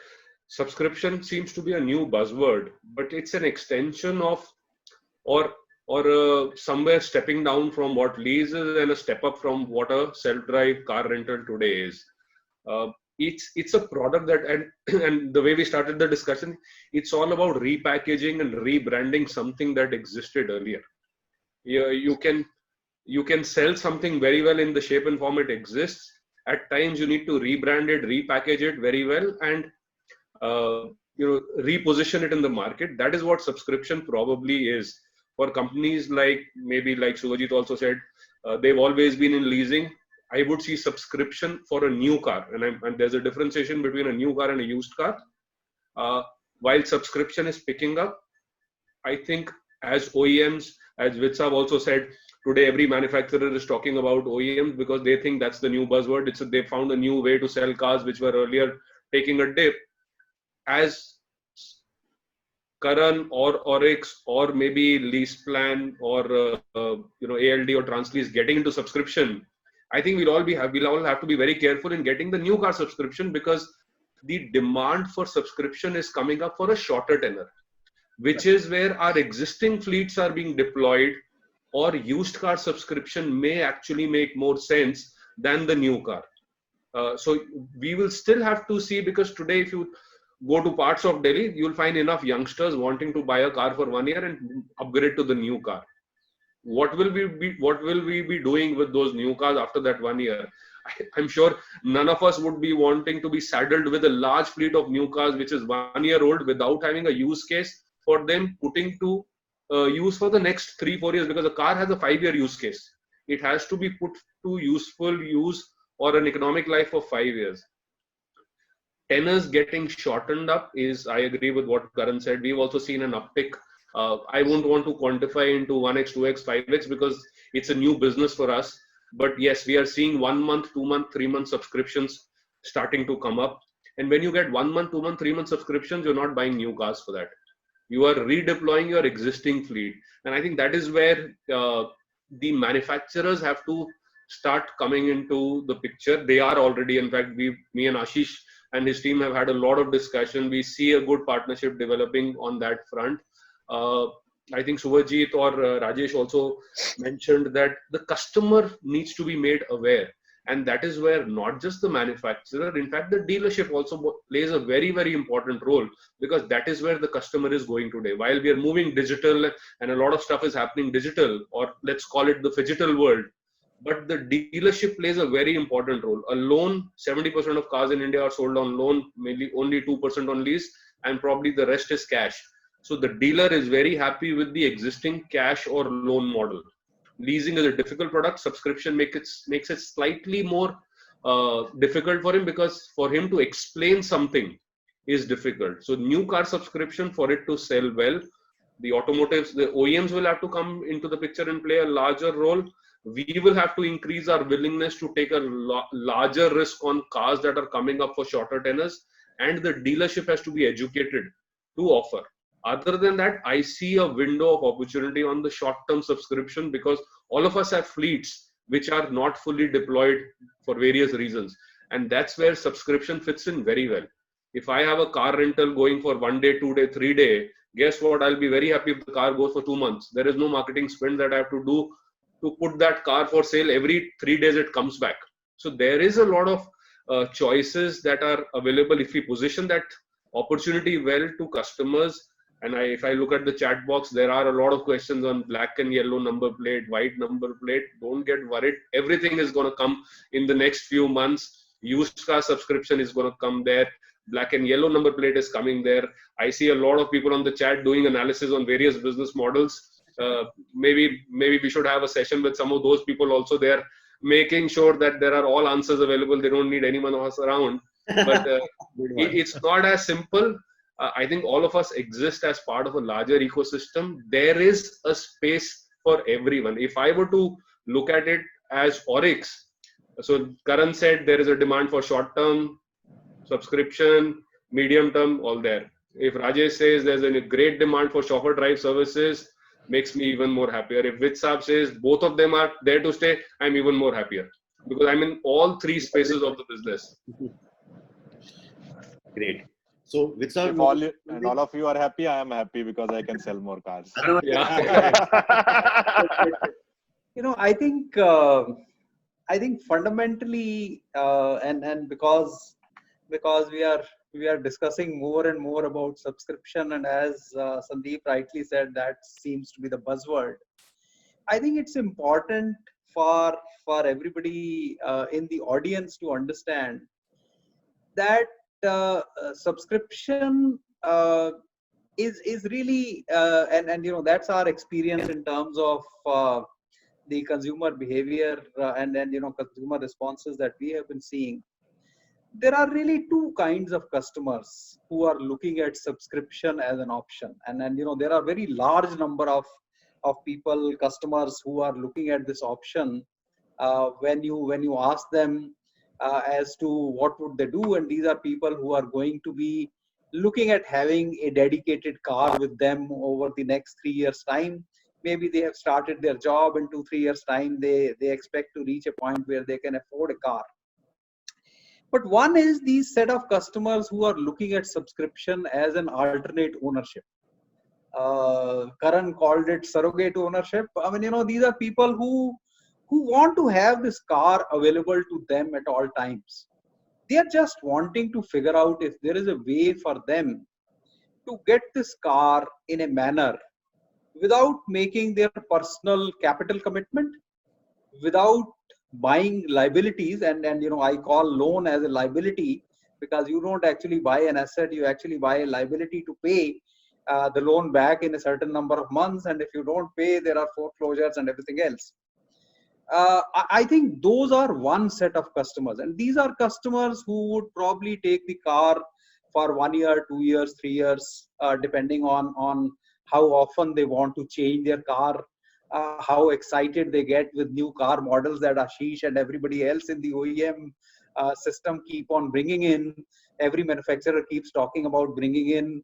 subscription seems to be a new buzzword, but it's an extension of or somewhere stepping down from what lease is and a step up from what a self-drive car rental today is. It's a product that, and the way we started the discussion, it's all about repackaging and rebranding something that existed earlier. You can sell something very well in the shape and form it exists. At times you need to rebrand it, repackage it very well, and reposition it in the market. That is what subscription probably is. For companies like Suvajit also said, they've always been in leasing. I would see subscription for a new car, and there's a differentiation between a new car and a used car. While subscription is picking up, I think as OEMs, as Vitsa also said, today every manufacturer is talking about OEMs because they think that's the new buzzword. They found a new way to sell cars which were earlier taking a dip. As Karan or Orix or maybe Lease Plan or ALD or Tranzlease getting into subscription, I think we'll all have to be very careful in getting the new car subscription, because the demand for subscription is coming up for a shorter tenure, which is where our existing fleets are being deployed, or used car subscription may actually make more sense than the new car. So we will still have to see, because today if you go to parts of Delhi, you'll find enough youngsters wanting to buy a car for 1 year and upgrade to the new car. What will we be doing with those new cars after that 1 year? I'm sure none of us would be wanting to be saddled with a large fleet of new cars which is 1 year old without having a use case for them putting to use for the next 3-4 years, because a car has a 5-year use case. It has to be put to useful use or an economic life of 5 years. Tenors getting shortened up is, I agree with what Karan said. We've also seen an uptick. I won't want to quantify into 1x, 2x, 5x because it's a new business for us. But yes, we are seeing 1 month, 2 month, 3 month subscriptions starting to come up. And when you get 1 month, 2 month, 3 month subscriptions, you're not buying new cars for that. You are redeploying your existing fleet. And I think that is where the manufacturers have to start coming into the picture. They are already, in fact, me and Ashish and his team have had a lot of discussion. We see a good partnership developing on that front. I think Suvajit or Rajesh also mentioned that the customer needs to be made aware. And that is where not just the manufacturer, in fact, the dealership also plays a very, very important role, because that is where the customer is going today. While we are moving digital and a lot of stuff is happening digital, or let's call it the phygital world, but the dealership plays a very important role. A loan, 70% of cars in India are sold on loan, maybe only 2% on lease, and probably the rest is cash. So the dealer is very happy with the existing cash or loan model. Leasing is a difficult product. Subscription makes it slightly more difficult for him, because for him to explain something is difficult. So new car subscription, for it to sell well, the automotives, the OEMs will have to come into the picture and play a larger role. We will have to increase our willingness to take a larger risk on cars that are coming up for shorter tenors, and the dealership has to be educated to offer. Other than that, I see a window of opportunity on the short-term subscription, because all of us have fleets which are not fully deployed for various reasons. And that's where subscription fits in very well. If I have a car rental going for 1 day, 2 day, 3 day, guess what? I'll be very happy if the car goes for 2 months. There is no marketing spend that I have to do to put that car for sale. Every 3 days it comes back. So there is a lot of choices that are available if we position that opportunity well to customers. And if I look at the chat box, there are a lot of questions on black and yellow number plate, white number plate. Don't get worried. Everything is going to come in the next few months. Used car subscription is going to come there. Black and yellow number plate is coming there. I see a lot of people on the chat doing analysis on various business models. Maybe we should have a session with some of those people also there, making sure that there are all answers available. They don't need anyone else around. But it's not as simple. I think all of us exist as part of a larger ecosystem. There is a space for everyone. If I were to look at it as Orix, so Karan said there is a demand for short-term subscription, medium-term, all there. If Rajesh says there's a great demand for chauffeur drive services, makes me even more happier. If Vitsab says both of them are there to stay, I'm even more happier because I'm in all three spaces of the business. Great. So, Vitsab, If all and all of you are happy, I am happy because I can sell more cars. Yeah. I think fundamentally, and because we are discussing more and more about subscription, and as Sandeep rightly said, that seems to be the buzzword. I think it's important for everybody in the audience to understand that subscription is really and that's our experience in terms of the consumer behavior and consumer responses that we have been seeing. There are really two kinds of customers who are looking at subscription as an option, and there are very large number of people, customers, who are looking at this option when you ask them as to what would they do, and these are people who are going to be looking at having a dedicated car with them over the next 3 years time. Maybe they have started their job, in 2-3 years time they expect to reach a point where they can afford a car. But one is these set of customers who are looking at subscription as an alternate ownership. Karan called it surrogate ownership. I mean, these are people who want to have this car available to them at all times. They are just wanting to figure out if there is a way for them to get this car in a manner without making their personal capital commitment, without buying liabilities, and I call loan as a liability, because you don't actually buy an asset, you actually buy a liability to pay the loan back in a certain number of months, and if you don't pay, there are foreclosures and everything else. I think those are one set of customers, and these are customers who would probably take the car for 1 year, 2 years, 3 years, depending on how often they want to change their car, how excited they get with new car models that Ashish and everybody else in the OEM system keep on bringing in. Every manufacturer keeps talking about bringing in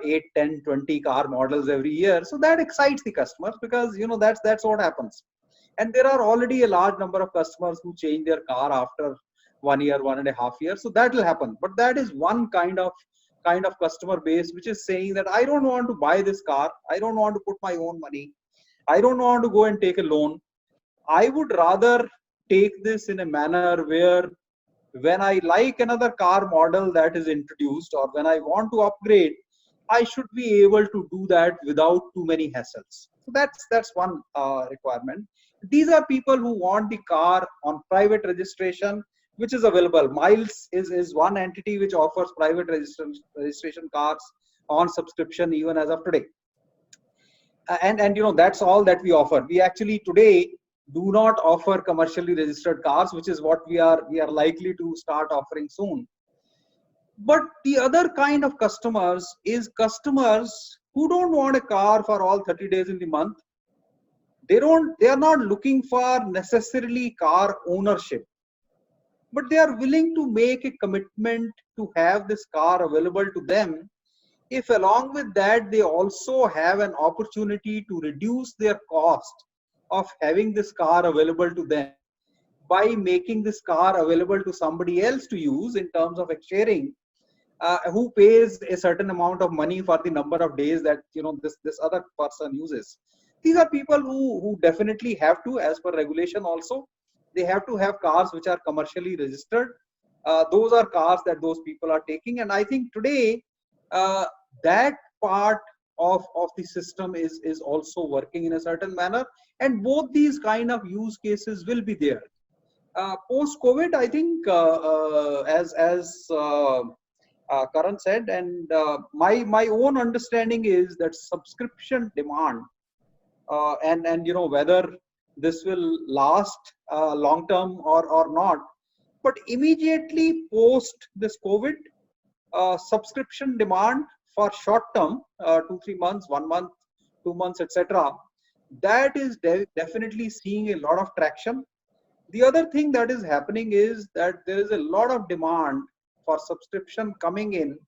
8, 10, 20 car models every year. So that excites the customers, because that's what happens. And there are already a large number of customers who change their car after 1 year, 1.5 years. So that will happen. But that is one kind of customer base which is saying that I don't want to buy this car. I don't want to put my own money. I don't want to go and take a loan. I would rather take this in a manner where when I like another car model that is introduced, or when I want to upgrade, I should be able to do that without too many hassles. So that's one requirement. These are people who want the car on private registration, which is available. Miles is one entity which offers private registration cars on subscription even as of today. And that's all that we offer. We actually today do not offer commercially registered cars, which is what we are likely to start offering soon. But the other kind of customers is customers who don't want a car for all 30 days in the month. They are not looking for necessarily car ownership, but they are willing to make a commitment to have this car available to them if along with that they also have an opportunity to reduce their cost of having this car available to them by making this car available to somebody else to use in terms of sharing, who pays a certain amount of money for the number of days that this other person uses. These are people who definitely have to, as per regulation also, they have to have cars which are commercially registered. Those are cars that those people are taking, and I think today that part of the system is also working in a certain manner, and both these kind of use cases will be there. Post COVID, I think as Karan said, and my own understanding is that subscription demand and whether this will last long term or not, but immediately post this COVID, subscription demand for short term, 2-3 months, 1 month, 2 months, etc., That is definitely seeing a lot of traction. The other thing that is happening is that there is a lot of demand for subscription coming in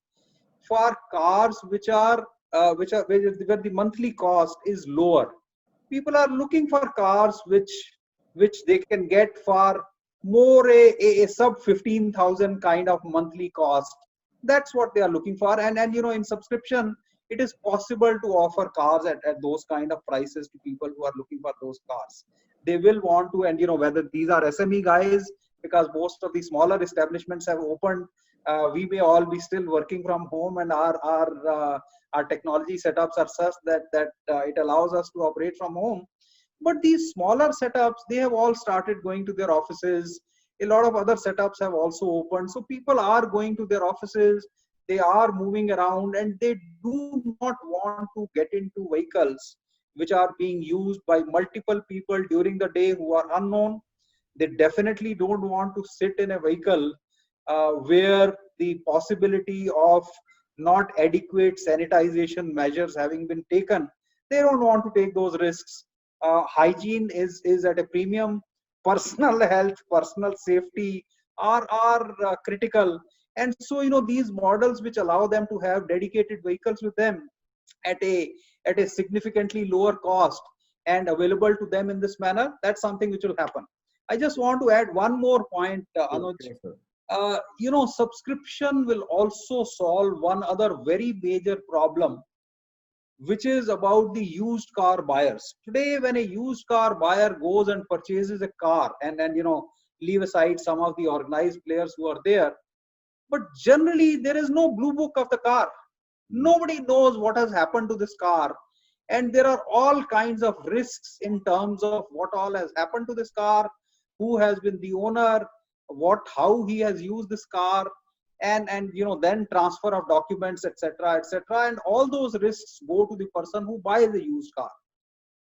for cars where the monthly cost is lower. People are looking for cars which they can get for more a sub 15,000 kind of monthly cost. That's what they are looking for. And in subscription, it is possible to offer cars at those kind of prices to people who are looking for those cars. They will want to, and whether these are SME guys, because most of the smaller establishments have opened. We may all be still working from home, and our technology setups are such that it allows us to operate from home. But these smaller setups, they have all started going to their offices. A lot of other setups have also opened. So people are going to their offices, they are moving around, and they do not want to get into vehicles which are being used by multiple people during the day who are unknown. They definitely don't want to sit in a vehicle where the possibility of not adequate sanitization measures having been taken, they don't want to take those risks. Hygiene is at a premium. Personal health, personal safety are critical. And so these models which allow them to have dedicated vehicles with them at a significantly lower cost and available to them in this manner, that's something which will happen. I just want to add one more point, Anuj. Subscription will also solve one other very major problem, which is about the used car buyers. Today, when a used car buyer goes and purchases a car, and leave aside some of the organized players who are there, but generally there is no blue book of the car. Nobody knows what has happened to this car, and there are all kinds of risks in terms of what all has happened to this car, who has been the owner, how he has used this car, and then transfer of documents, etc., etc., and all those risks go to the person who buys the used car.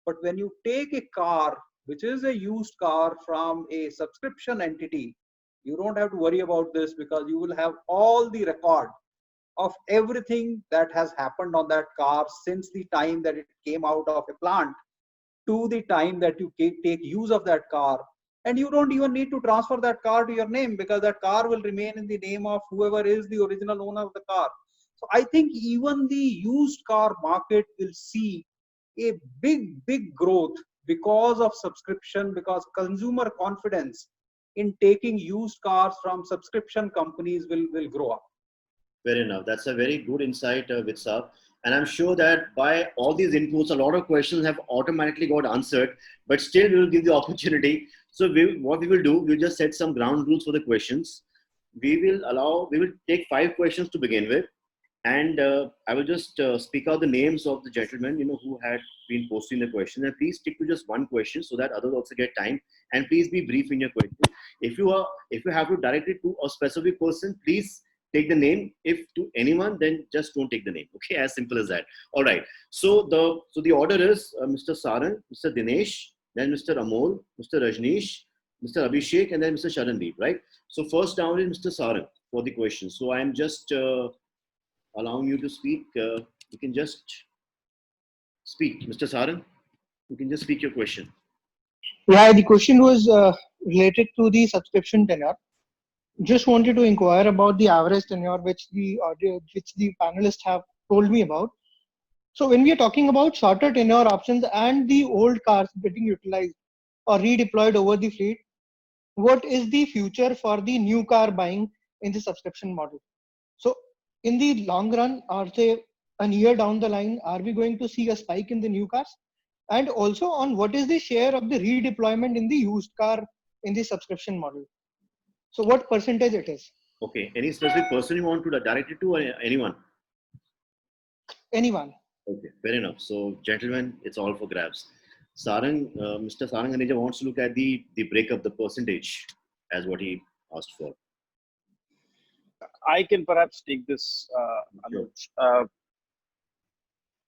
But when you take a car which is a used car from a subscription entity, you don't have to worry about this, because you will have all the record of everything that has happened on that car since the time that it came out of a plant to the time that you take use of that car. And you don't even need to transfer that car to your name, because that car will remain in the name of whoever is the original owner of the car. So I think even the used car market will see a big growth because of subscription, because consumer confidence in taking used cars from subscription companies will grow up. Fair enough. That's a very good insight, Vitsab. And I'm sure that by all these inputs, a lot of questions have automatically got answered, but still we will give the opportunity. So what we will do, we'll just set some ground rules for the questions. We will take 5 questions to begin with. And I will just speak out the names of the gentlemen, who had been posting the question. And please stick to just one question so that others also get time. And please be brief in your question. If you have to direct it to a specific person, please take the name. If to anyone, then just don't take the name. Okay, as simple as that. All right. So the order is Mr. Sarang, Mr. Dinesh, then Mr. Amol, Mr. Rajneesh, Mr. Abhishek, and then Mr. Sharandeep. Right. So first down is Mr. Sarang for the question. So I'm just allowing you to speak. You can just speak, Mr. Sarang. You can just speak your question. Yeah, the question was related to the subscription tenure. Just wanted to inquire about the average tenure which the panelists have told me about. So when we are talking about shorter tenure options and the old cars getting utilized or redeployed over the fleet, what is the future for the new car buying in the subscription model? So in the long run, or say a year down the line, are we going to see a spike in the new cars? And also on what is the share of the redeployment in the used car in the subscription model? So what percentage it is? Okay. Any specific person you want to direct it to, or anyone? Anyone. Okay, fair enough. So, gentlemen, it's all for grabs. Mr. Sarang Aneja wants to look at the breakup, the percentage, as what he asked for. I can perhaps take this, Anuj.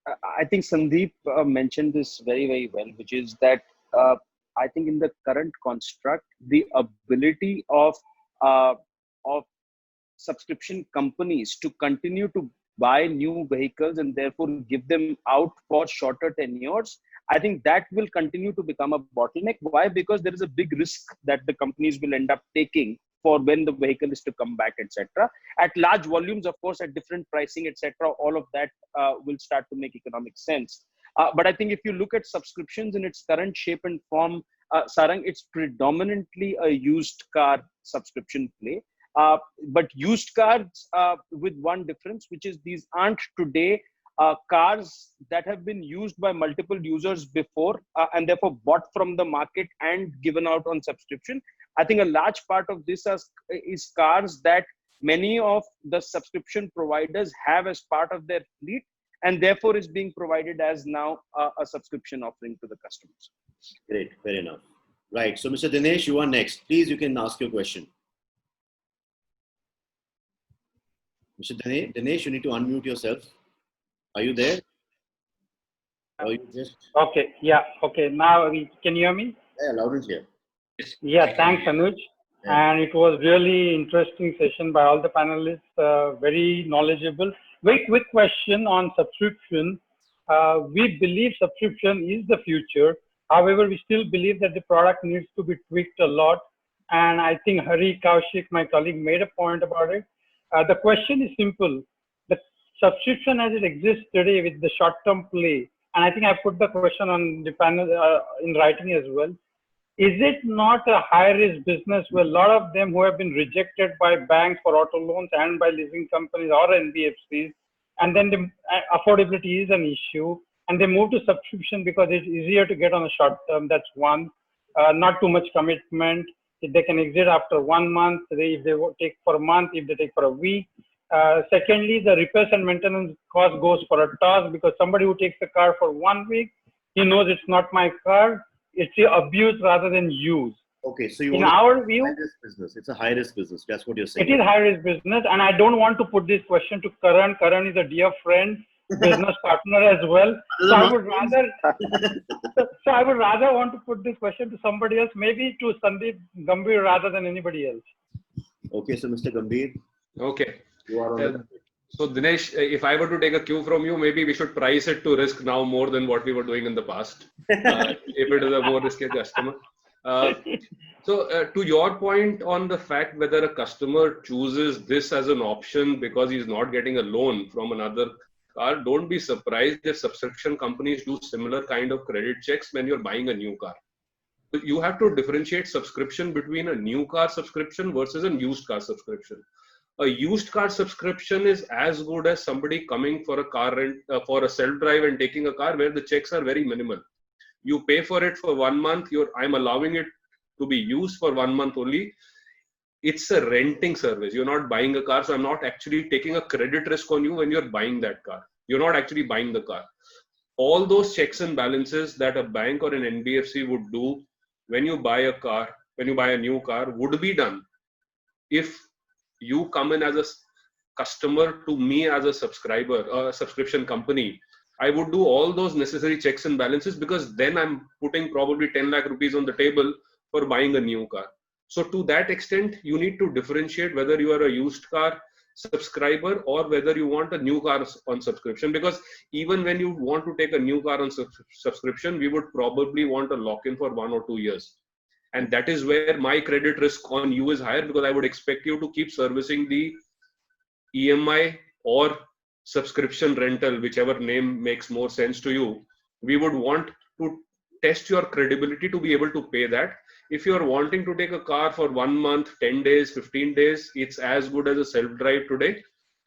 I think Sandeep mentioned this very well, which is that I think in the current construct, the ability of subscription companies to continue to buy new vehicles and therefore give them out for shorter tenures, I think that will continue to become a bottleneck. Why? Because there is a big risk that the companies will end up taking for when the vehicle is to come back, etc. At large volumes, of course, at different pricing, etc. All of that will start to make economic sense. But I think if you look at subscriptions in its current shape and form, Sarang, it's predominantly a used car subscription play. But used cars with one difference, which is these aren't today cars that have been used by multiple users before and therefore bought from the market and given out on subscription. I think a large part of this is cars that many of the subscription providers have as part of their fleet, and therefore is being provided as now a subscription offering to the customers. Great, fair enough. Right, so Mr. Dinesh, you are next. Please, you can ask your question. Mr. Dinesh, you need to unmute yourself. Are you there? Or you just... Okay, yeah, okay. Now, can you hear me? Yeah, loud and clear. Yeah, thanks, Anuj. Yeah. And it was really interesting session by all the panelists, very knowledgeable. Very quick question on subscription. We believe subscription is the future. However, we still believe that the product needs to be tweaked a lot. And I think Hari Kaushik, my colleague, made a point about it. The question is simple. The subscription as it exists today with the short-term play, and I think I put the question on the panel in writing as well. Is it not a high-risk business where a lot of them who have been rejected by banks for auto loans and by leasing companies or NBFCs, and then the affordability is an issue, and they move to subscription because it's easier to get on a short term? That's one. Not too much commitment. If they can exit after 1 month, if they take for a month, if they take for a week. Secondly, the repairs and maintenance cost goes for a toss because somebody who takes the car for 1 week, he knows it's not my car. It's abuse rather than use. Okay, so you in want our view, high-risk business. It's a high-risk business. That's what you're saying. it is high-risk business, and I don't want to put this question to Karan. Karan is a dear friend, business partner as well. So I would rather want to put this question to somebody else, maybe to Sandeep Gambhir rather than anybody else. Okay, so Mr. Gambhir. Okay. You are on the... So Dinesh, if I were to take a cue from you, maybe we should price it to risk now more than what we were doing in the past, if it is a more risky customer. So to your point on the fact whether a customer chooses this as an option because he's not getting a loan from another car, don't be surprised if subscription companies do similar kind of credit checks when you're buying a new car. So you have to differentiate subscription between a new car subscription versus a used car subscription. A used car subscription is as good as somebody coming for a car rent, for a self-drive and taking a car where the checks are very minimal. You pay for it for 1 month, I'm allowing it to be used for 1 month only. It's a renting service. You're not buying a car, so I'm not actually taking a credit risk on you when you're buying that car. You're not actually buying the car. All those checks and balances that a bank or an NBFC would do when you buy a car, when you buy a new car, would be done if you come in as a customer to me as a subscriber or a subscription company. I would do all those necessary checks and balances because then I'm putting probably 10 lakh rupees on the table for buying a new car. So to that extent, you need to differentiate whether you are a used car subscriber or whether you want a new car on subscription, because even when you want to take a new car on subscription, we would probably want a lock-in for 1 or 2 years. And that is where my credit risk on you is higher, because I would expect you to keep servicing the EMI or subscription rental, whichever name makes more sense to you. We would want to test your credibility to be able to pay that. If you're wanting to take a car for 1 month, 10 days, 15 days, it's as good as a self-drive today.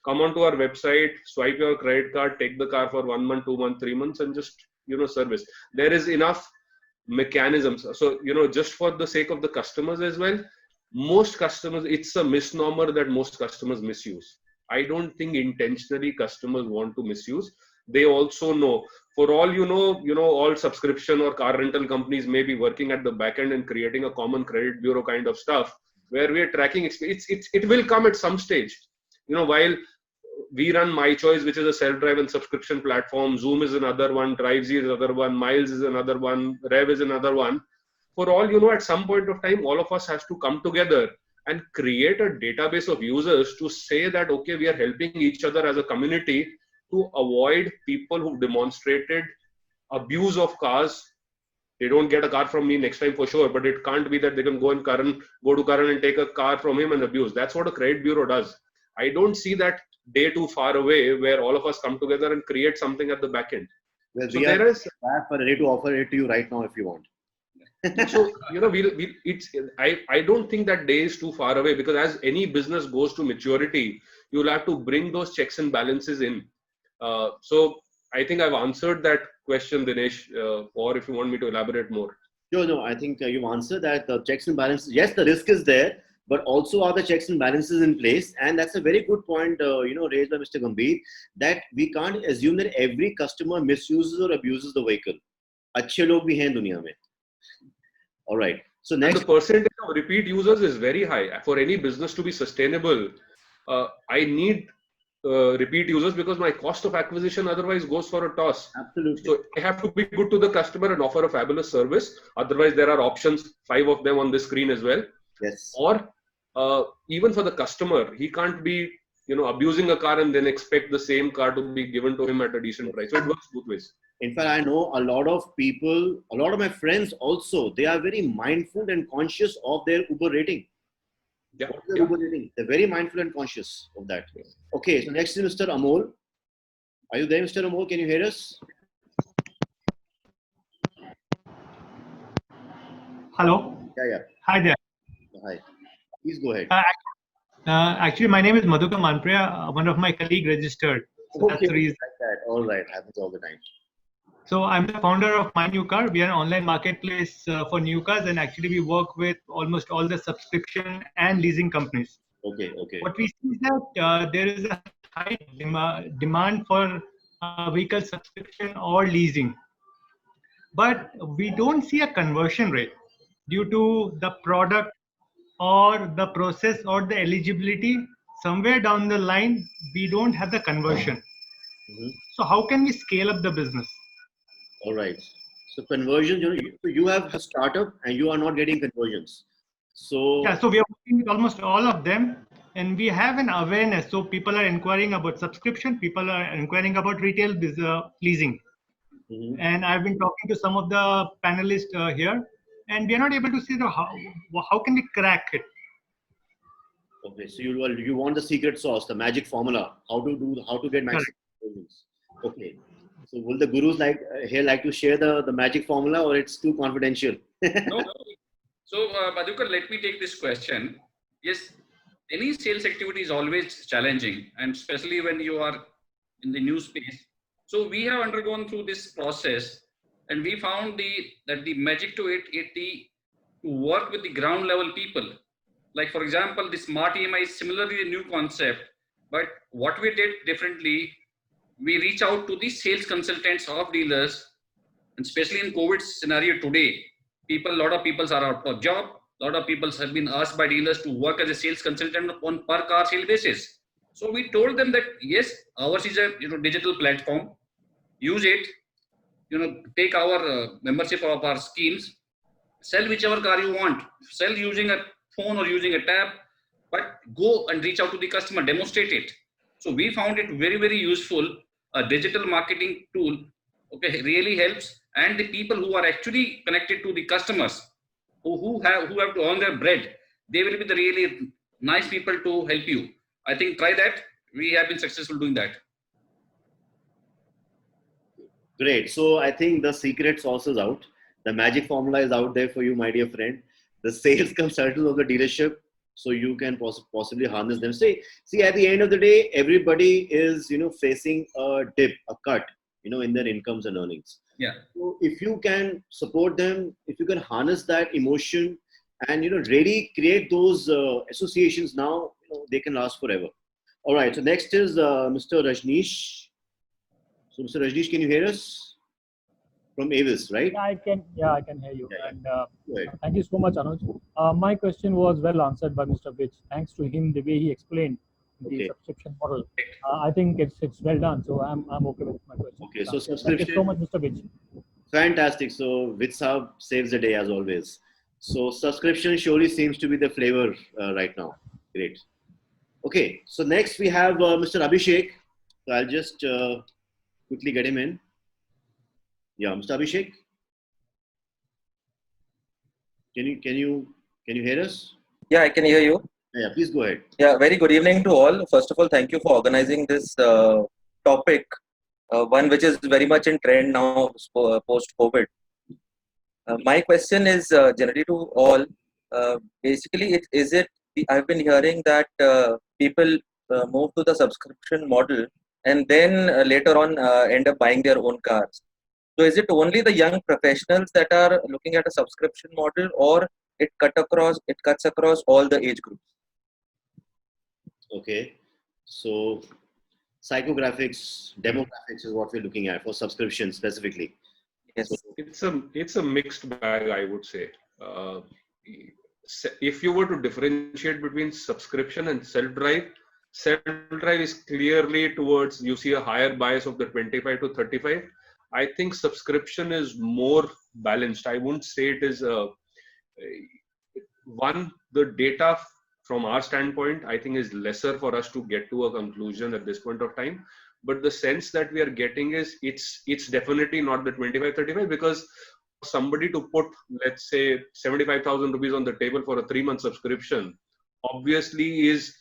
Come onto our website, swipe your credit card, take the car for 1 month, 2 months, 3 months, and just, service. There is enough mechanisms. So, just for the sake of the customers as well, most customers, it's a misnomer that most customers misuse. I don't think intentionally customers want to misuse. They also know, for all all subscription or car rental companies may be working at the back end and creating a common credit bureau kind of stuff where we are tracking it will come at some stage. While we run My Choice, which is a self-drive and subscription platform, Zoom is another one, DriveZ is another one, Miles is another one, Revv is another one. For all at some point of time, all of us has to come together and create a database of users to say that, okay, we are helping each other as a community to avoid people who've demonstrated abuse of cars. They don't get a car from me next time for sure, but it can't be that they can go to Karan and take a car from him and abuse. That's what a credit bureau does. I don't see that day too far away where all of us come together and create something at the back end. Well, So we there is, are ready to offer it to you right now if you want. so I don't think that day is too far away, because as any business goes to maturity, you'll have to bring those checks and balances in. So I think I've answered that question, Dinesh, or if you want me to elaborate more. No, I think you've answered that. The checks and balances, yes, the risk is there, but also are the checks and balances in place? And that's a very good point, raised by Mr. Gambhir, that we can't assume that every customer misuses or abuses the vehicle. अच्छे लोग भी हैं दुनिया में. All right. So next, and the percentage of repeat users is very high. For any business to be sustainable, I need repeat users, because my cost of acquisition otherwise goes for a toss. Absolutely. So I have to be good to the customer and offer a fabulous service. Otherwise, there are options, 5 of them on this screen as well. Yes. Or even for the customer, he can't be abusing a car and then expect the same car to be given to him at a decent price. So it works both ways. In fact, I know a lot of people, a lot of my friends also, they are very mindful and conscious of their Uber rating. Yeah. What is the Uber rating? They're very mindful and conscious of that. Okay, so next is Mr. Amol. Are you there, Mr. Amol? Can you hear us? Hello. Yeah. Hi there. Hi. Please go ahead. Actually, my name is Madhukar Manpriya. One of my colleagues registered. So that's the reason. Like that. All right. Happens all the time. So I'm the founder of My New Car. We are an online marketplace for new cars, and actually we work with almost all the subscription and leasing companies. Okay. What we see is that there is a high demand for vehicle subscription or leasing, but we don't see a conversion rate due to the product or the process or the eligibility. Somewhere down the line, we don't have the conversion. So how can we scale up the business? All right. So conversion, you have a startup and you are not getting conversions. So yeah, so we are working with almost all of them, and we have an awareness. So people are inquiring about subscription, people are inquiring about retail leasing. And I've been talking to some of the panelists here, and we are not able to see how can we crack it. Okay, so you want the secret sauce, the magic formula, how to get maximum conversions. Okay. So will the gurus like to share the magic formula, or it's too confidential? No. So Madhukar, let me take this question. Yes, any sales activity is always challenging, and especially when you are in the new space. So we have undergone through this process, and we found that the magic to to work with the ground level people. Like for example, the Smart EMI is similarly a new concept, but what we did differently, we reach out to the sales consultants of dealers, and especially in COVID scenario today, a lot of people are out of job. A lot of people have been asked by dealers to work as a sales consultant on per car sale basis. So we told them that yes, ours is a digital platform. Use it. Take our membership of our schemes. Sell whichever car you want. Sell using a phone or using a tab, but go and reach out to the customer. Demonstrate it. So we found it very, very useful. A digital marketing tool, okay, really helps, and the people who are actually connected to the customers, who have to earn their bread, they will be the really nice people to help you. I think try that. We have been successful doing that. Great. So I think the secret sauce is out. The magic formula is out there for you, my dear friend. The sales consultants of the dealership, so you can possibly harness them. See, at the end of the day, everybody is, facing a dip, a cut, in their incomes and earnings. Yeah. So if you can support them, if you can harness that emotion and, really create those associations now, they can last forever. All right. So next is Mr. Rajneesh. So Mr. Rajneesh, can you hear us? From Avis, right? Yeah, I can hear you. Yeah. And thank you so much, Anuj. My question was well answered by Mr. Vich. Thanks to him, the way he explained the subscription model. I think it's well done. So I'm okay with my question. Okay, so subscription. Thank you so much, Mr. Vich. Fantastic. So Vich Saab saves the day as always. So subscription surely seems to be the flavor right now. Great. Okay, so next we have Mr. Abhishek. So I'll just quickly get him in. Abhishek, can you hear us? Yeah, I can hear you. And thank you so much, Anuj. My question was well answered by Mr. Vich. Thanks to him, the way he explained the subscription model. I think it's well done. So I'm okay with my question. Fantastic. So Yeah, Mr. Abhishek, can you hear us? Yeah, I can hear you. Yeah, please go ahead. Yeah, very good evening to all. First of all, thank you for organizing this topic, one which is very much in trend now post COVID. My question is generally to all. Basically, I've been hearing that people move to the subscription model and then later on end up buying their own cars. So, is it only the young professionals that are looking at a subscription model, or it cuts across all the age groups? Okay, so psychographics, demographics is what we're looking at for subscription specifically. Yes. So, It's a mixed bag, I would say. If you were to differentiate between subscription and self-drive is clearly towards, you see a higher bias of the 25 to 35. I think subscription is more balanced. I wouldn't say it is the data from our standpoint, I think, is lesser for us to get to a conclusion at this point of time. But the sense that we are getting is it's definitely not the 25-35, because somebody to put, let's say, 75,000 rupees on the table for a 3-month subscription obviously is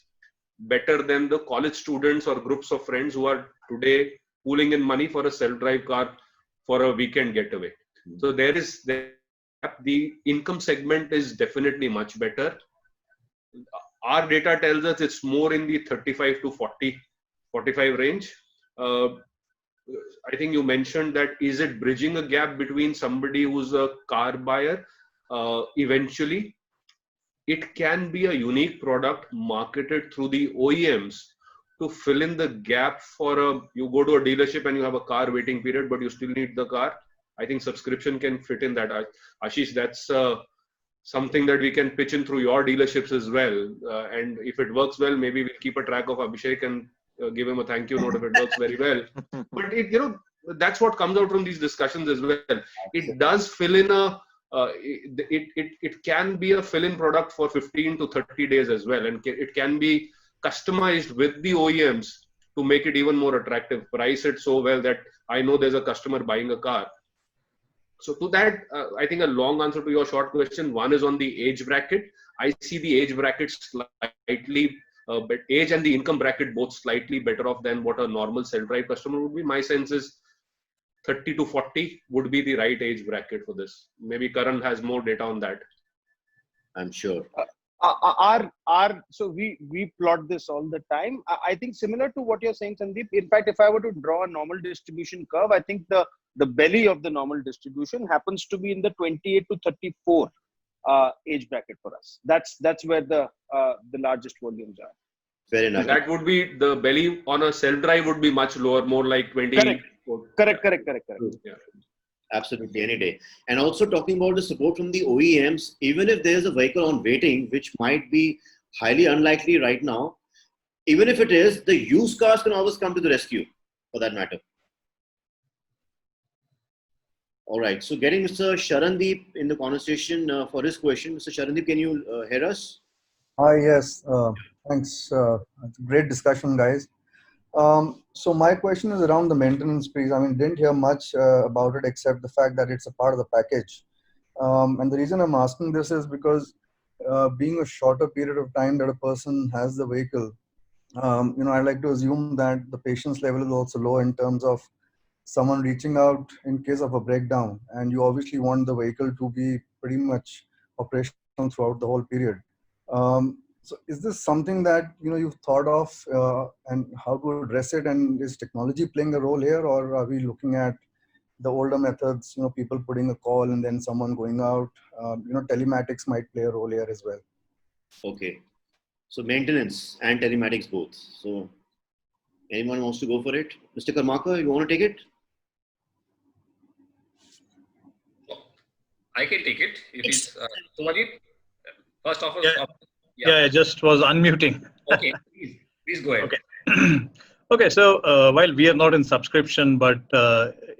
better than the college students or groups of friends who are today pooling in money for a self-drive car for a weekend getaway. So the income segment is definitely much better. Our data tells us it's more in the 35 to 45 range. I think you mentioned that, is it bridging a gap between somebody who's a car buyer? Eventually, it can be a unique product marketed through the OEMs to fill in the gap you go to a dealership and you have a car waiting period, but you still need the car. I think subscription can fit in that. Ashish, that's something that we can pitch in through your dealerships as well. And if it works well, maybe we'll keep a track of Abhishek and give him a thank you note if it works very well. But that's what comes out from these discussions as well. It does fill in it can be a fill-in product for 15 to 30 days as well, and it can be customized with the OEMs to make it even more attractive. Price it so well that I know there's a customer buying a car. So to that, I think a long answer to your short question. One is on the age bracket. I see the age bracket slightly, but age and the income bracket both slightly better off than what a normal self-drive customer would be. My sense is 30 to 40 would be the right age bracket for this. Maybe Karan has more data on that. I'm sure. So we plot this all the time. I think similar to what you're saying, Sandeep. In fact, if I were to draw a normal distribution curve, I think the belly of the normal distribution happens to be in the 28 to 34 age bracket for us. That's where the largest volumes are. Fair enough. That would be the belly on a self-drive would be much lower, more like 20. Correct. Yeah. Absolutely, any day. And also talking about the support from the OEMs, even if there's a vehicle on waiting, which might be highly unlikely right now, even if it is, the used cars can always come to the rescue for that matter. All right, so getting Mr. Sharandeep in the conversation for his question. Mr. Sharandeep, can you hear us? Hi, yes, thanks. It's a great discussion, guys. So my question is around the maintenance piece. I mean, didn't hear much about it except the fact that it's a part of the package. And the reason I'm asking this is because being a shorter period of time that a person has the vehicle, I like to assume that the patience level is also low in terms of someone reaching out in case of a breakdown, and you obviously want the vehicle to be pretty much operational throughout the whole period. So is this something that you've thought of and how to address it? And is technology playing a role here, or are we looking at the older methods? People putting a call and then someone going out. Telematics might play a role here as well. Okay, so maintenance and telematics both. So anyone wants to go for it? Mr. Karmakar, you want to take it? I can take it. If it's Suvajit, first of all. Yeah, I just was unmuting. Okay, please go ahead. Okay. Okay, so while we are not in subscription, but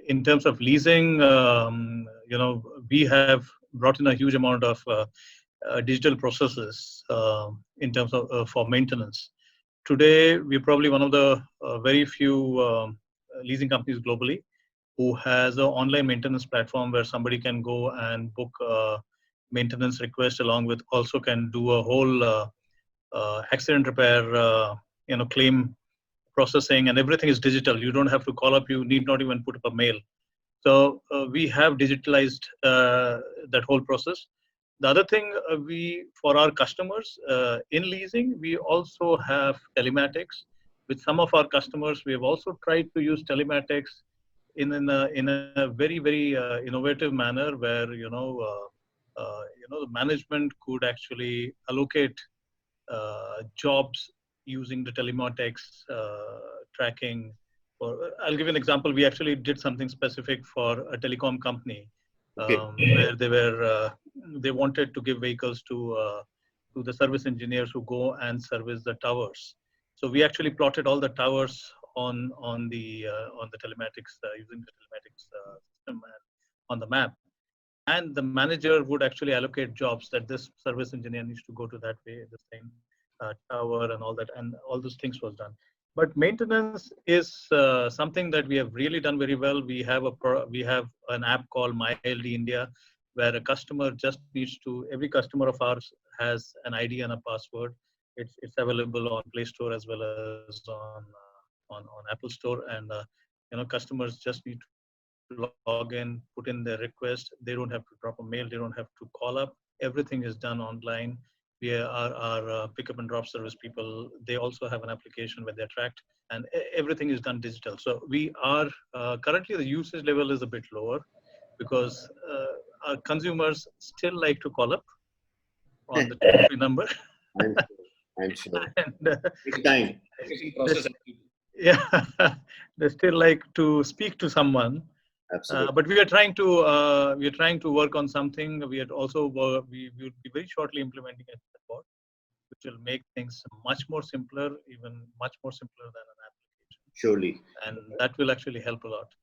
in terms of leasing, we have brought in a huge amount of digital processes in terms of for maintenance. Today, we're probably one of the very few leasing companies globally who has an online maintenance platform where somebody can go and book a maintenance request, along with also can do a whole accident repair, claim processing, and everything is digital. You don't have to call up. You need not even put up a mail. So we have digitalized that whole process. The other thing for our customers in leasing, we also have telematics. With some of our customers, we have also tried to use telematics in a very, very innovative manner, where the management could actually allocate jobs using the telematics tracking. I'll give you an example. We actually did something specific for a telecom company, where they wanted to give vehicles to the service engineers who go and service the towers. So we actually plotted all the towers on the telematics using the telematics system and on the map. And the manager would actually allocate jobs that this service engineer needs to go to that way, this thing, tower and all that, and all those things was done. But maintenance is something that we have really done very well. We have an app called My LD India, where a customer just needs to, every customer of ours has an ID and a password. It's available on Play Store as well as on Apple Store, and customers just need to log in, put in their request. They don't have to drop a mail. They don't have to call up. Everything is done online. We are our pickup and drop service people. They also have an application where they're tracked, and everything is done digital. So we are currently, the usage level is a bit lower because our consumers still like to call up on the toll-free number. I'm sure. And, it's time. Yeah, they still like to speak to someone. Absolutely. But we are trying to work on something. We will be very shortly implementing a chatbot, which will make things much more simpler, even much more simpler than an application. Surely. And that will actually help a lot.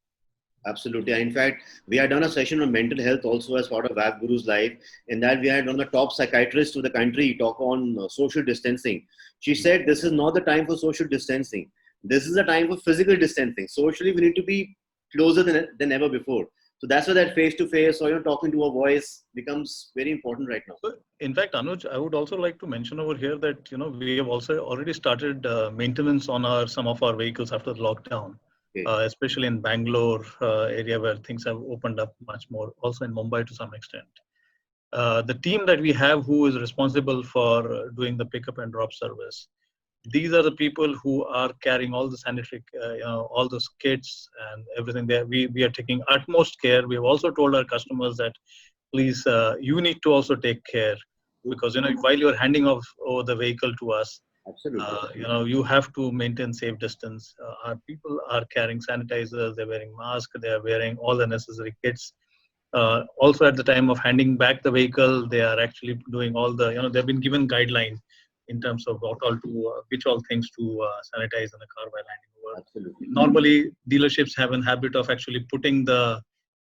Absolutely. In fact, we had done a session on mental health also as part of WAF Guru's Live. In that, we had one of the top psychiatrists of the country talk on social distancing. She said, this is not the time for social distancing. This is the time for physical distancing. Socially, we need to be closer than ever before. So that's why that face-to-face or talking to a voice becomes very important right now. So, in fact, Anuj, I would also like to mention over here that we have also already started maintenance on some of our vehicles after the lockdown. Okay. Especially in Bangalore area where things have opened up much more, also in Mumbai to some extent. The team that we have who is responsible for doing the pickup and drop service, these are the people who are carrying all the sanitary, all those kits and everything there. We are taking utmost care. We have also told our customers that please, you need to also take care, because while you are handing off the vehicle to us, absolutely, you have to maintain safe distance. Our people are carrying sanitizers, they're wearing masks, they are wearing all the necessary kits. Also, at the time of handing back the vehicle, they are actually doing all the, they've been given guidelines in terms of which all things to sanitize in the car while handing over. Absolutely. Normally, dealerships have a habit of actually putting the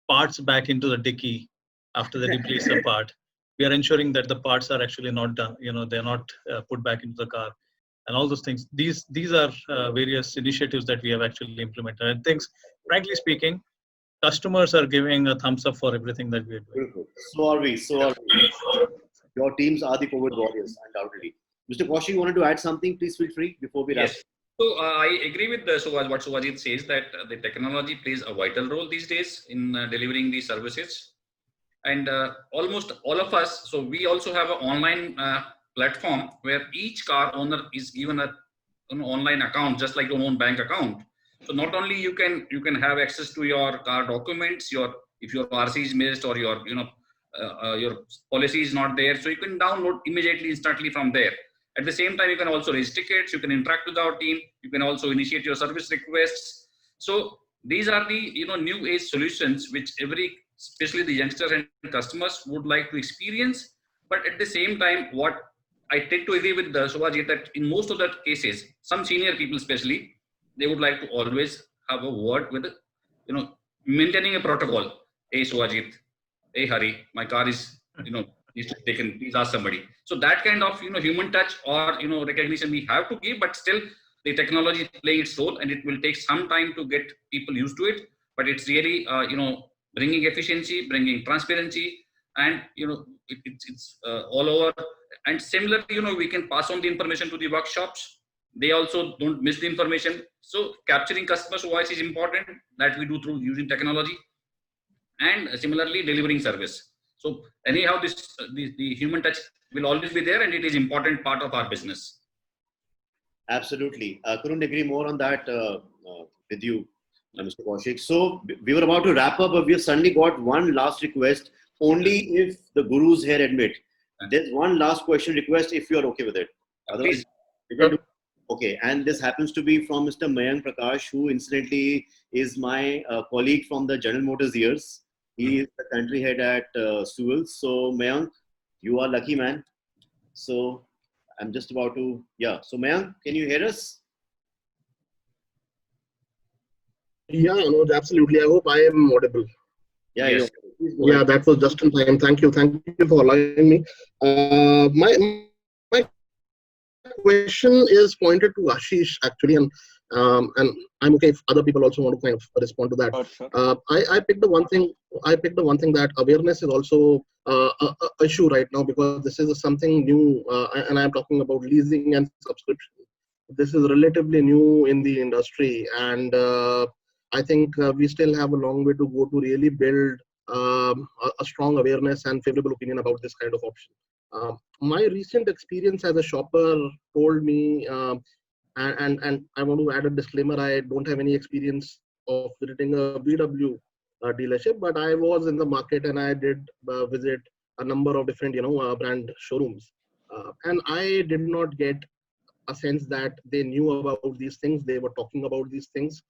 parts back into the dicky after they replace the part. We are ensuring that the parts are actually not done, they're not put back into the car. And all those things. These are various initiatives that we have actually implemented. And things, frankly speaking, customers are giving a thumbs up for everything that we are doing. So are we. Your teams are the COVID warriors, undoubtedly. Mr. Kaushik, you wanted to add something? Please feel free before we wrap. Yes. So I agree with what Suvajit says, that the technology plays a vital role these days in delivering these services. And almost all of us, so we also have an online platform where each car owner is given an online account, just like your own bank account. So not only you can have access to your car documents, if your RC is missed or your policy is not there, so you can download immediately, instantly from there. At the same time, you can also raise tickets, you can interact with our team, you can also initiate your service requests. So these are the new age solutions which especially the youngsters and customers would like to experience. But at the same time, what I tend to agree with Suvajit, that in most of the cases, some senior people especially, they would like to always have a word with, maintaining a protocol. Hey Suvajit, hey Hari, my car is, needs to be taken, please ask somebody. So that kind of, human touch or, recognition we have to give, but still the technology is playing its role, and it will take some time to get people used to it. but it's really, bringing efficiency, bringing transparency, and, it's all over. And similarly, we can pass on the information to the workshops. They also don't miss the information. So capturing customers' voice is important, that we do through using technology, and similarly delivering service. So anyhow, the human touch will always be there, and it is important part of our business. Absolutely. Couldn't agree more on that with you, Mr. Kaushik. So we were about to wrap up, but we have suddenly got one last request. Only if the gurus here admit. There's one last question request, if you are okay with it. Otherwise, we can do. Okay, and this happens to be from Mr. Mayank Prakash, who incidentally is my colleague from the General Motors years. He is the country head at Sewell. So Mayank, you are lucky, man. So I'm just about to, So Mayank, can you hear us? Yeah, no, absolutely. I hope I am audible. Yeah, yes. Yeah, that was just in time. Thank you for allowing me. My question is pointed to Ashish actually, and I'm okay if other people also want to kind of respond to that. Sure. I picked the one thing. That awareness is also a issue right now, because this is something new, and I'm talking about leasing and subscription. This is relatively new in the industry, and I think we still have a long way to go to really build a strong awareness and favorable opinion about this kind of option. My recent experience as a shopper told me, and I want to add a disclaimer, I don't have any experience of visiting a VW dealership, but I was in the market and I did visit a number of different, brand showrooms. And I did not get a sense that they knew about these things, they were talking about these things.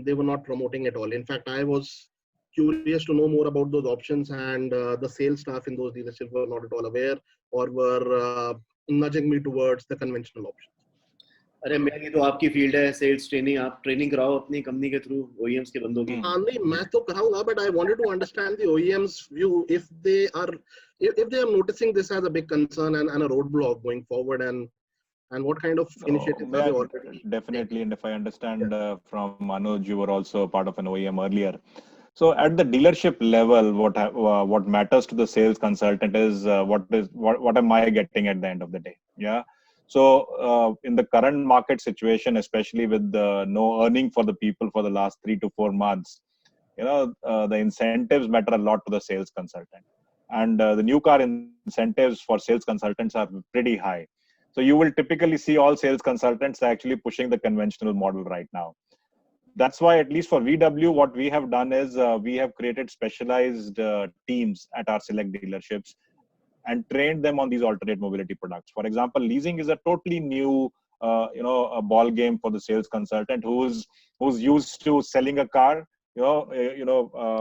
They were not promoting at all. In fact, I was curious to know more about those options, and the sales staff in those dealerships were not at all aware, or were nudging me towards the conventional options. अरे मैं ये तो आपकी field है, sales training, आप training कराओ अपनी company के थ्रू OEMs के बंदों की. नहीं, मैं तो कराऊंगा, but I wanted to understand the OEMs view, if they are noticing this as a big concern and a roadblock going forward, and what kind of initiatives are they already? Definitely, and if I understand from Anuj, you were also part of an OEM earlier. So at the dealership level, what matters to the sales consultant is what am I getting at the end of the day? Yeah. So in the current market situation, especially with no earning for the people for the last 3 to 4 months, the incentives matter a lot to the sales consultant, and the new car incentives for sales consultants are pretty high. So you will typically see all sales consultants actually pushing the conventional model right now. That's why, at least for VW, what we have done is we have created specialized teams at our select dealerships and trained them on these alternate mobility products. For example, leasing is a totally new, a ball game for the sales consultant who's used to selling a car,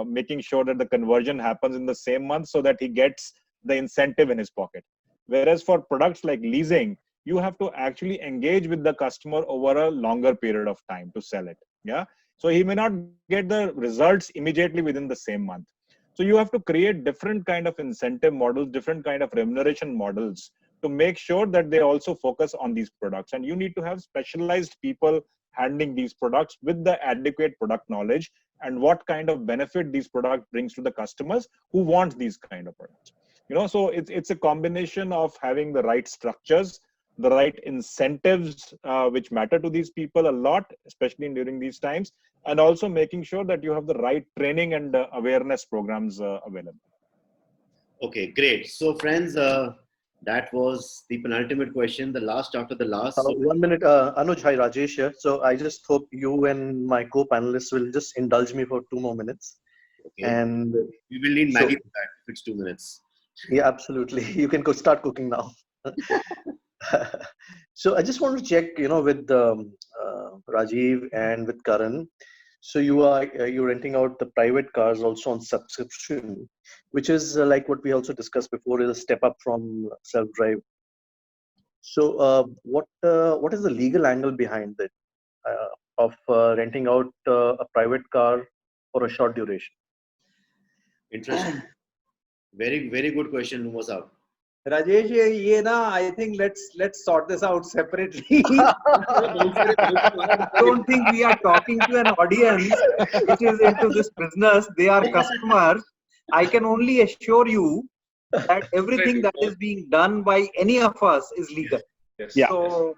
making sure that the conversion happens in the same month so that he gets the incentive in his pocket. Whereas for products like leasing, you have to actually engage with the customer over a longer period of time to sell it. Yeah. So he may not get the results immediately within the same month. So you have to create different kind of incentive models, different kind of remuneration models to make sure that they also focus on these products. And you need to have specialized people handling these products with the adequate product knowledge and what kind of benefit these products brings to the customers who want these kind of products. So it's a combination of having the right structures, the right incentives, which matter to these people a lot, especially during these times, and also making sure that you have the right training and awareness programs available. Okay, great. So friends, that was the penultimate question, the last after the last. 1 minute, Anuj, hi, Rajesh here. So I just hope you and my co-panelists will just indulge me for 2 more minutes. Okay. And we will need Maggie for that if it's 2 minutes. Yeah, absolutely. You can go start cooking now. So I just want to check, with Rajiv and with Karan. So you're renting out the private cars also on subscription, which is like what we also discussed before, is a step up from self-drive. So what is the legal angle behind that of renting out a private car for a short duration? Interesting. Very, very good question. What's up? Rajesh, ye na, I think let's sort this out separately. I don't think we are talking to an audience which is into this business. They are customers. I can only assure you that everything that is being done by any of us is legal. Yes. So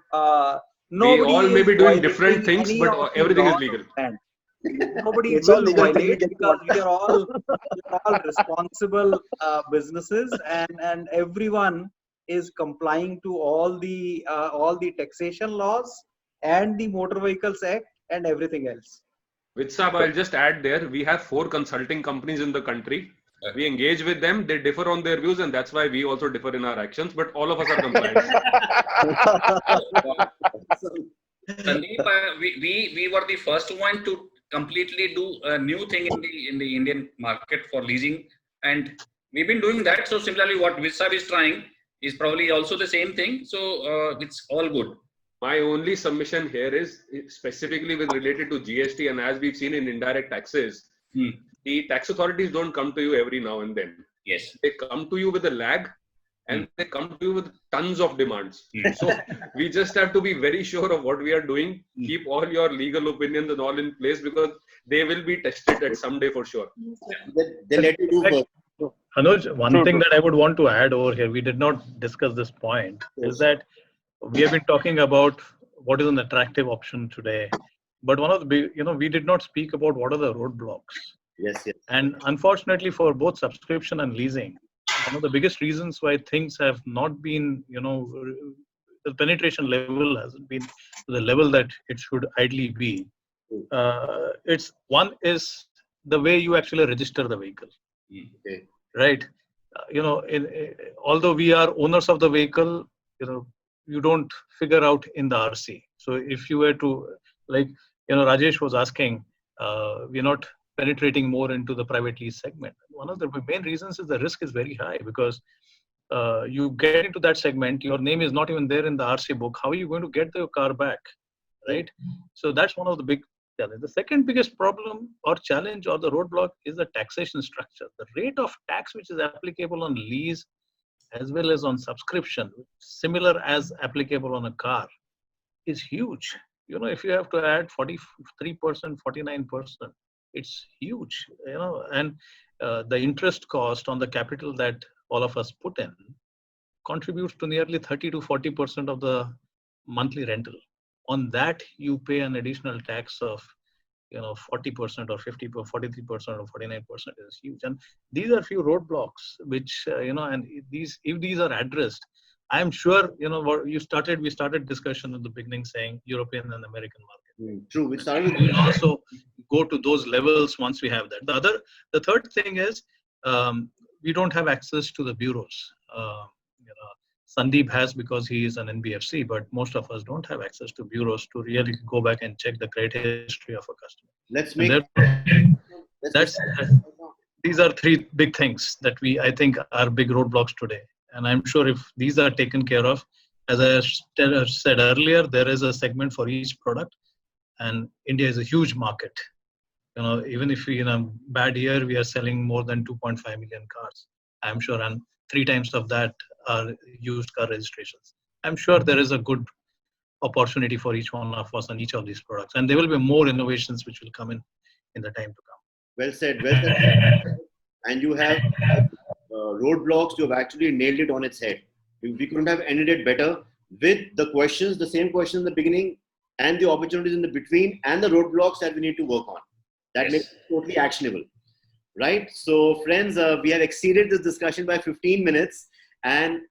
We all may be doing different violating things, any but of the everything is laws legal. of land. Nobody is It's all going to legal till we violate get because caught. we are all responsible businesses, and everyone is complying to all the taxation laws and the Motor Vehicles Act and everything else. With Sab, I'll just add there, we have 4 consulting companies in the country. We engage with them, they differ on their views, and that's why we also differ in our actions, but all of us are compliant. Sandeep, we were the first one to completely do a new thing in the Indian market for leasing, and we've been doing that. So similarly, what Vitsab is trying is probably also the same thing. So it's all good. My only submission here is specifically with related to GST, and as we've seen in indirect taxes, the tax authorities don't come to you every now and then. Yes. They come to you with a lag, and they come to you with tons of demands. So we just have to be very sure of what we are doing. Keep all your legal opinions and all in place, because they will be tested at some day for sure. They let you do first. Anuj, one thing that I would want to add over here, we did not discuss this point, is that we have been talking about what is an attractive option today. But one of the big, we did not speak about what are the roadblocks. Yes, yes. And unfortunately for both subscription and leasing, one of the biggest reasons why things have not been, the penetration level hasn't been to the level that it should ideally be. It's one is the way you actually register the vehicle. Okay. Right. Although we are owners of the vehicle, you don't figure out in the RC. So if you were to, Rajesh was asking, we're not penetrating more into the private lease segment. One of the main reasons is the risk is very high, because you get into that segment, your name is not even there in the RC book. How are you going to get the car back? Right. So that's one of the big challenges. The second biggest problem or challenge or the roadblock is the taxation structure. The rate of tax which is applicable on lease as well as on subscription, similar as applicable on a car, is huge. If you have to add 43%, 49%, it's huge. And the interest cost on the capital that all of us put in contributes to nearly 30 to 40% of the monthly rental. On that, you pay an additional tax of 40% or 50, 43% or 49% is huge. And these are few roadblocks which, and if these are addressed, I'm sure, we started discussion at the beginning saying European and American market. True. We started. We'll also go to those levels once we have that. The third thing is, we don't have access to the bureaus. Sandeep has, because he is an NBFC, but most of us don't have access to bureaus to really go back and check the credit history of a customer. These are 3 big things that I think are big roadblocks today. And I'm sure if these are taken care of, as I said earlier, there is a segment for each product, and India is a huge market. Even if we in a bad year, we are selling more than 2.5 million cars, I'm sure, and 3 times of that are used car registrations. I'm sure there is a good opportunity for each one of us on each of these products, and there will be more innovations which will come in the time to come. Well said. Well said. And you have roadblocks. You have actually nailed it on its head. We couldn't have ended it better with the same questions in the beginning, and the opportunities in the between, and the roadblocks that we need to work on. That makes it totally actionable. Right? So friends, we have exceeded this discussion by 15 minutes, and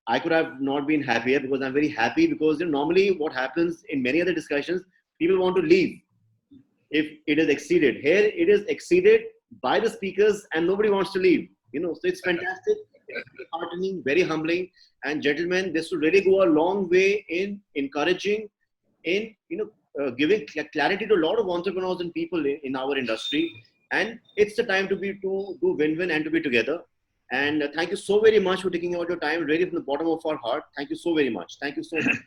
I could have not been happier, because I'm very happy, because normally what happens in many other discussions, people want to leave if it is exceeded. Here it is exceeded by the speakers and nobody wants to leave. So it's fantastic, very heartening, very humbling. And gentlemen, this will really go a long way in encouraging, in giving clarity to a lot of entrepreneurs and people in our industry. And it's the time to do win-win and to be together. And thank you so very much for taking out your time, really from the bottom of our heart. Thank you so very much. Thank you so much.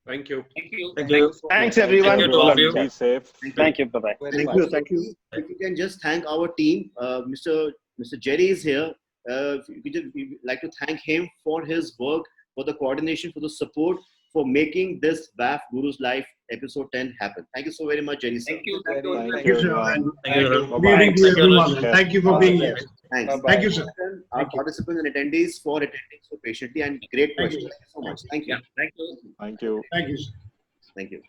Thank you. Thank you. Thank you. Thanks everyone. Thank you to all of you. Be safe. Thank you. Bye-bye. Thank you. Thank you. If you can just thank our team, Mr. Jerry is here. we'd like to thank him for his work, for the coordination, for the support, for making this WAF Guru's Life episode 10 happen. Thank you so very much, Jenny. Thank you. Thank you, Thank you, sir. everyone. And Thank you. good evening to everyone. And thank you for being here. Thanks. Bye-bye. Thank you, sir. Our Thank you. participants and attendees for attending so patiently, and great questions. Thank you so much. Thank you. Yeah, thank you. Thank you. Thank you, sir. Thank you.